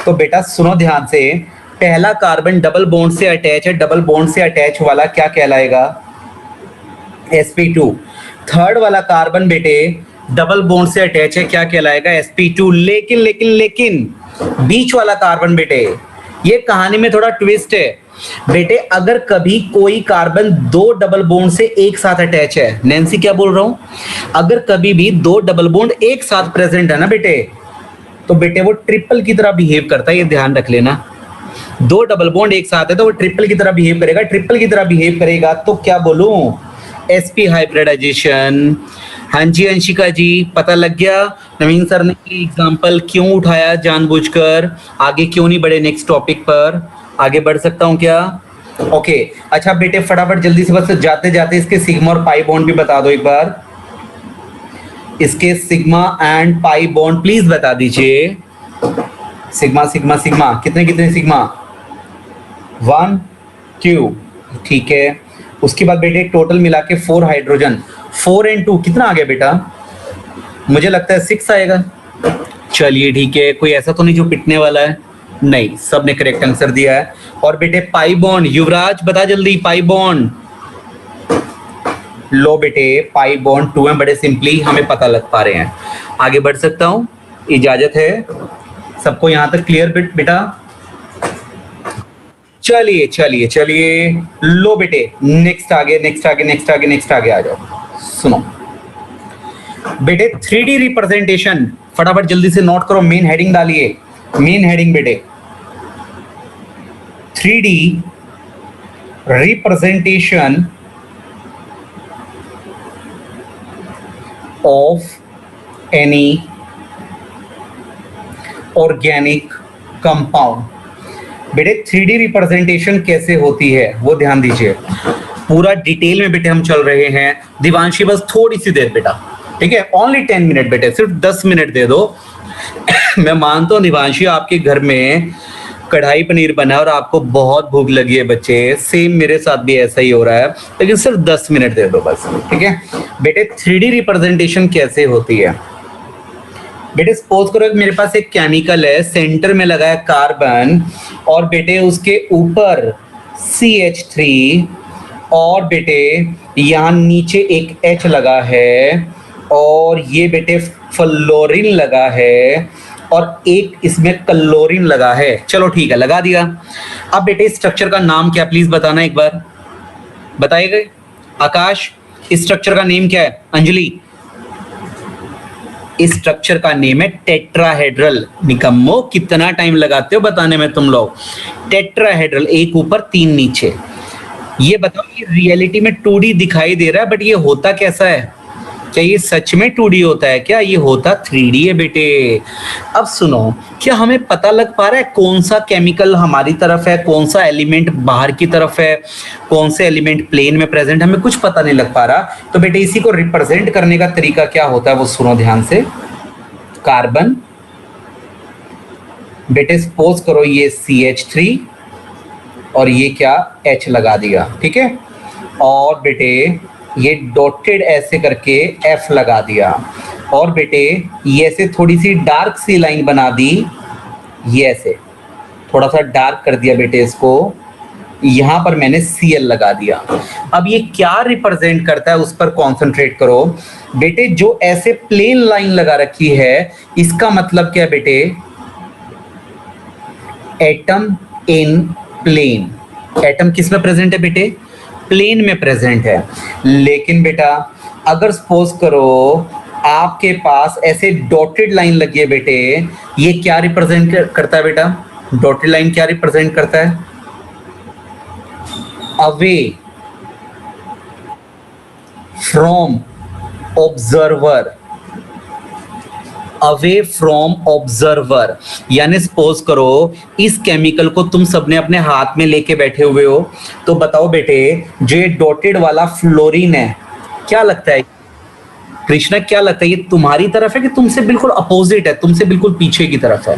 तो बेटा सुनो ध्यान से, पहला कार्बन डबल बॉन्ड से अटैच है, डबल बॉन्ड से अटैच वाला क्या कहलाएगा? sp2। थर्ड वाला कार्बन बेटे डबल बॉन्ड से अटैच है, क्या कहलाएगा? sp2। लेकिन लेकिन लेकिन बीच वाला कार्बन बेटे, ये कहानी में थोड़ा ट्विस्ट है बेटे। अगर कभी कोई कार्बन 2 डबल बॉन्ड से एक साथ अटैच है, नैन्सी क्या बोल रहा हूं, अगर कभी भी 2 डबल बॉन्ड एक साथ प्रेजेंट है ना बेटे, तो बेटे वो ट्रिपल की तरह बिहेव करता है, ये ध्यान रख लेना। 2 डबल बॉन्ड एक साथ है तो वो ट्रिपल की तरह बिहेव करेगा, ट्रिपल की तरह बिहेव करेगा तो क्या बोलूं? sp hybridization. हाँ जी अंशिका जी, पता लग गया नवीन सर ने एग्जांपल क्यों उठाया जानबूझकर, आगे क्यों नहीं बढ़े नेक्स्ट टॉपिक पर? आगे बढ़ सकता हूं क्या? ओके अच्छा बेटे फटाफट जल्दी से बस जाते जाते इसके सिग्मा और पाई बॉन्ड भी बता दो एक बार। इसके sigma and pi bond please बता दीजिए। सिग्मा सिग्मा सिग्मा कितने कितने सिग्मा? 1 2, ठीक है। उसके बाद बेटे टोटल मिला के 4 हाइड्रोजन, 4 and 2 कितना आ गया बेटा? मुझे लगता है 6 आएगा। चलिए ठीक है, कोई ऐसा तो नहीं जो पिटने वाला है? नहीं, सबने करेक्ट आंसर दिया है। और बेटे पाई बॉन्ड, युवराज बता जल्दी, पाई बॉन्ड लो बेटे, पाई बॉन्ड 2 है, बड़े सिंपली हमें पता लग पा रहे हैं। आगे बढ़ सकता हूं, इजाजत है सबको? यहां तक क्लियर बेटा? चलिए चलिए चलिए, लो बेटे, नेक्स्ट आगे नेक्स्ट आगे नेक्स्ट आगे नेक्स्ट आगे आ जाओ। सुनो बेटे, 3D रिप्रेजेंटेशन, फटाफट जल्दी से नोट करो, मेन हेडिंग डालिए, मेन हेडिंग बेटे, 3D representation of any organic compound. बेटे 3D रिप्रेजेंटेशन कैसे होती है वो ध्यान दीजिए, पूरा डिटेल में बेटे हम चल रहे हैं। दिवांशी बस थोड़ी सी देर बेटा, ठीक है, ओनली 10 मिनट बेटे, सिर्फ 10 मिनट दे दो। मैं मानता हूं दिवांशी आपके घर में कढ़ाई पनीर बना है और आपको बहुत भूख लगी है बच्चे, सेम मेरे साथ भी ऐसा ही हो रहा है, लेकिन सिर्फ 10 मिनट दे दो बस, ठीक है। बेटे 3D रिप्रेजेंटेशन कैसे होती है बेटे, सपोज करो मेरे पास एक केमिकल है, सेंटर में लगा है कार्बन, और बेटे उसके ऊपर CH3, और बेटे यहाँ नीचे एक H लगा है, और ये बेटे फ्लोरीन लगा है, और एक इसमें क्लोरीन लगा है। चलो ठीक है, लगा दिया। अब बेटे स्ट्रक्चर का नाम क्या, प्लीज बताना एक बार, बताइएगा। आकाश, इस स्ट्रक्चर का नेम क्या है? अंजलि, इस स्ट्रक्चर का नेम है टेट्राहेड्रल। निकम्मो, कितना टाइम लगाते हो बताने में तुम लोग। टेट्राहेड्रल, एक ऊपर 3 नीचे। ये बताओ, ये रियलिटी में 2D दिखाई दे रहा है, बट ये होता कैसा है? क्या ये सच में 2D होता है क्या? ये होता 3D है बेटे। अब सुनो, क्या हमें पता लग पा रहा है कौन सा केमिकल हमारी तरफ है, कौन सा एलिमेंट बाहर की तरफ है, कौन से एलिमेंट प्लेन में प्रेजेंट, हमें कुछ पता नहीं लग पा रहा। तो बेटे इसी को रिप्रेजेंट करने का तरीका क्या होता है वो सुनो ध्यान से। कार्बन, बेटे सपोज करो ये CH3 और ये क्या H लगा दिया, ठीक है, और बेटे ये डॉटेड ऐसे करके F लगा दिया, और बेटे ये ऐसे थोड़ी सी डार्क सी लाइन बना दी, ये ऐसे थोड़ा सा डार्क कर दिया बेटे इसको, यहां पर मैंने Cl लगा दिया। अब ये क्या रिप्रेजेंट करता है उस पर कॉन्सेंट्रेट करो बेटे। जो ऐसे प्लेन लाइन लगा रखी है, इसका मतलब क्या है बेटे? Atom in plane. एटम किस में प्रेजेंट है बेटे? प्लेन में प्रेजेंट है। लेकिन बेटा अगर सपोज करो आपके पास ऐसे डॉटेड लाइन लगी है बेटे, ये क्या रिप्रेजेंट करता है बेटा? डॉटेड लाइन क्या रिप्रेजेंट करता है? Away from observer, away from observer. यानी सपोज करो इस केमिकल को तुम सबने अपने हाथ में लेके बैठे हुए हो, तो बताओ बेटे जो ये डॉटेड वाला फ्लोरीन है, क्या लगता है कृष्णा, क्या लगता है ये तुम्हारी तरफ है कि तुमसे बिल्कुल अपोजिट है, तुमसे बिल्कुल पीछे की तरफ है?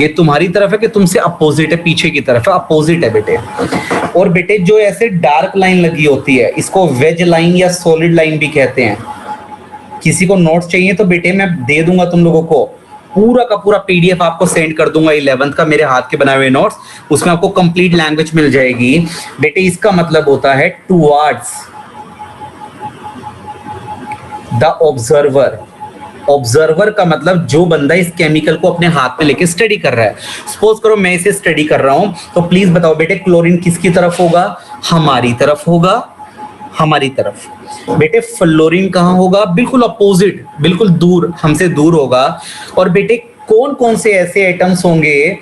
ये तुम्हारी तरफ है कि तुमसे अपोजिट है, पीछे की तरफ है? अपोजिट है बेटे। और बेटे जो ऐसे डार्क लाइन लगी होती है, इसको वेज लाइन या सॉलिड लाइन भी कहते हैं। किसी को नोट्स चाहिए तो बेटे मैं दे दूंगा तुम लोगों को, पूरा का पूरा PDF आपको सेंड कर दूंगा 11th का, मेरे हाथ के बनाए हुए नोट्स, उसमें आपको कंप्लीट लैंग्वेज मिल जाएगी बेटे। इसका मतलब होता है टुवर्ड्स द ऑब्जर्वर। ऑब्जर्वर का मतलब जो बंदा इस केमिकल को अपने हाथ में लेके स्टडी कर रहा है। सपोज करो मैं इसे स्टडी कर रहा हूं, तो प्लीज बताओ बेटे क्लोरीन किसकी तरफ होगा? हमारी तरफ होगा, हमारी तरफ। बेटे फ्लोरीन कहाँ होगा? बिल्कुल अपोजिट, बिल्कुल दूर, हमसे दूर होगा। और बेटे कौन कौन से ऐसे एटम्स होंगे,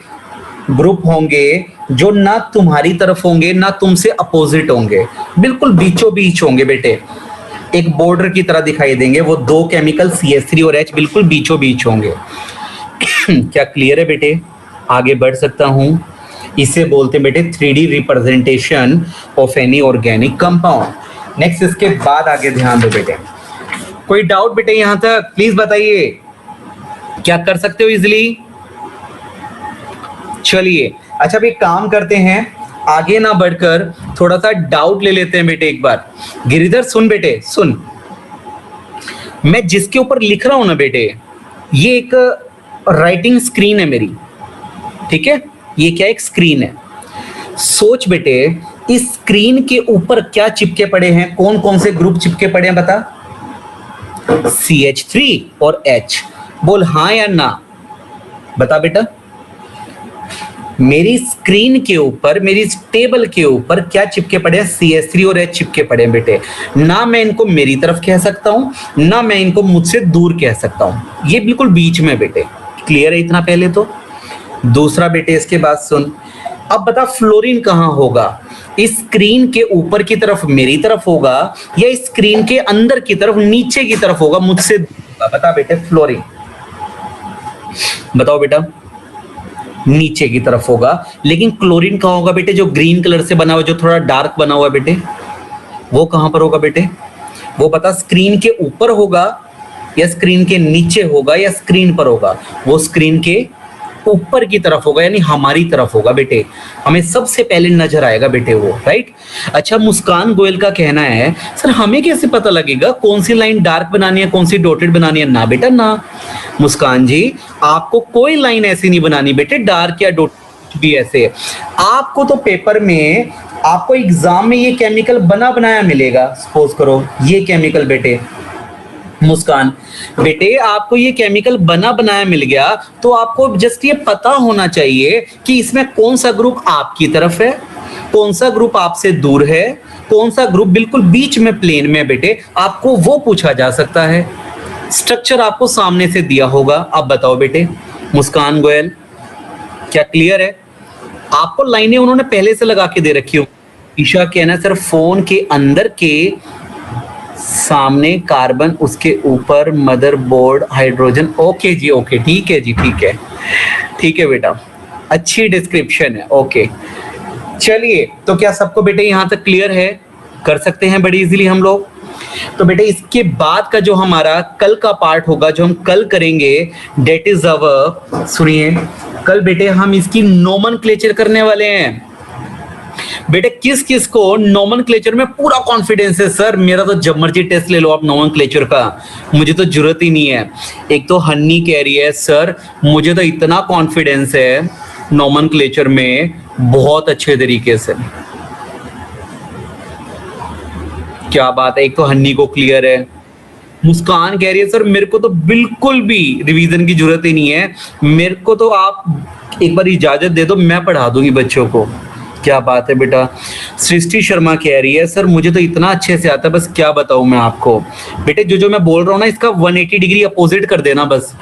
ग्रुप होंगे जो ना तुम्हारी तरफ होंगे ना तुमसे अपोजिट होंगे, बिल्कुल बीचों बीच होंगे बेटे, एक बॉर्डर की तरह दिखाई देंगे। वो दो केमिकल CH3 और H बिल्कुल बीचों बीच होंगे। क्या क्लियर है बेटे? आगे बढ़ सकता हूं। इसे बोलते हैं बेटे 3D representation of any organic compound. Next इसके बाद आगे ध्यान दो बेटे। कोई डाउट बेटे यहां तक? प्लीज बताइए, क्या कर सकते हो इजिली? चलिए अच्छा, अभी काम करते हैं, आगे ना बढ़कर थोड़ा सा डाउट ले लेते हैं बेटे एक बार। गिरिधर सुन बेटे, सुन, मैं जिसके ऊपर लिख रहा हूं ना बेटे, ये एक राइटिंग स्क्रीन है मेरी, ठीक है? ये क्या एक स्क्रीन है। सोच बेटे इस स्क्रीन के ऊपर क्या चिपके पड़े हैं, कौन कौन से ग्रुप चिपके पड़े हैं बता? CH3 और H। बोल हाँ या ना, बता बेटा। मेरी स्क्रीन के ऊपर, मेरी टेबल के ऊपर क्या चिपके पड़े हैं? CH3 और H चिपके पड़े हैं बेटे। ना मैं इनको मेरी तरफ कह सकता हूं, ना मैं इनको मुझसे दूर कह सकता हूं, ये बिल्कुल बीच में बेटे। क्लियर है इतना पहले तो? दूसरा बेटे इसके बाद सुन, अब बता फ्लोरीन कहां होगा? इस स्क्रीन के ऊपर की तरफ मेरी तरफ होगा या स्क्रीन के अंदर की तरफ नीचे की तरफ होगा मुझसे दूर होगा? बता बेटे फ्लोरीन, बताओ बेटा। नीचे की तरफ होगा। लेकिन क्लोरीन कहां होगा बेटे? जो ग्रीन कलर से बना हुआ, जो थोड़ा डार्क बना हुआ बेटे, वो कहां पर होगा बेटे? वो बता, स्क्रीन के ऊपर होगा या स्क्रीन के नीचे होगा या स्क्रीन पर होगा? वो स्क्रीन के ऊपर की तरफ होगा, यानी हमारी तरफ होगा बेटे। हमें सबसे पहले नजर आएगा बेटे वो, राइट। अच्छा, मुस्कान गोयल का कहना है सर हमें कैसे पता लगेगा कौन सी लाइन डार्क बनानी है, कौन सी डॉटेड बनानी है? ना बेटा ना, मुस्कान जी आपको कोई लाइन ऐसी नहीं बनानी बेटे, डार्क या डॉटेड भी ऐसे। आपको तो पेपर में, आपको एग्जाम में ये केमिकल बना बनाया मिलेगा। सपोज करो ये केमिकल बेटे, मुस्कान बेटे आपको ये केमिकल बना बनाया मिल गया, तो आपको जस्ट ये पता होना चाहिए कि इसमें कौन सा ग्रुप आपकी तरफ है, कौन सा ग्रुप आपसे दूर है, कौन सा ग्रुप बिल्कुल बीच में प्लेन में बेटे, आपको वो पूछा जा सकता है। स्ट्रक्चर आपको सामने से दिया होगा। अब बताओ बेटे मुस्कान गोयल, क्या क्लियर है? आपको लाइनें उन्होंने पहले से लगा के दे रखी हो। ईशा कहना सर फोन के अंदर के सामने कार्बन, उसके ऊपर मदरबोर्ड हाइड्रोजन। ओके जी, ओके, ठीक है जी, ठीक है, ठीक है बेटा, अच्छी डिस्क्रिप्शन है। ओके चलिए, तो क्या सबको बेटे यहां तक क्लियर है? कर सकते हैं बड़ी इजीली हम लोग। तो बेटे इसके बाद का जो हमारा कल का पार्ट होगा, जो हम कल करेंगे, डेट इज अवर, सुनिए, कल बेटे हम इसकी नोमेनक्लेचर करने वाले हैं। बेटे किस किस को नोमेनक्लेचर में पूरा कॉन्फिडेंस है? सर मेरा तो जब मर्जी टेस्ट ले लो आप नोमेनक्लेचर का, मुझे तो जरूरत ही नहीं है। एक तो हन्नी कह रही है सर मुझे तो इतना कॉन्फिडेंस है नोमेनक्लेचर में, बहुत अच्छे तरीके से। क्या बात है, एक तो हन्नी को क्लियर है। मुस्कान कह रही है सर मेरे को तो बिल्कुल भी रिवीजन की जरूरत ही नहीं है, मेरे को तो आप एक बार इजाजत दे दो, मैं पढ़ा दूंगी बच्चों को। क्या बात है बेटा। सृष्टि शर्मा कह रही है सर मुझे तो इतना अच्छे से आता है, बस क्या बताऊं मैं आपको। बेटे जो जो मैं बोल रहा हूं ना, इसका 180 डिग्री अपोजिट कर देना बस।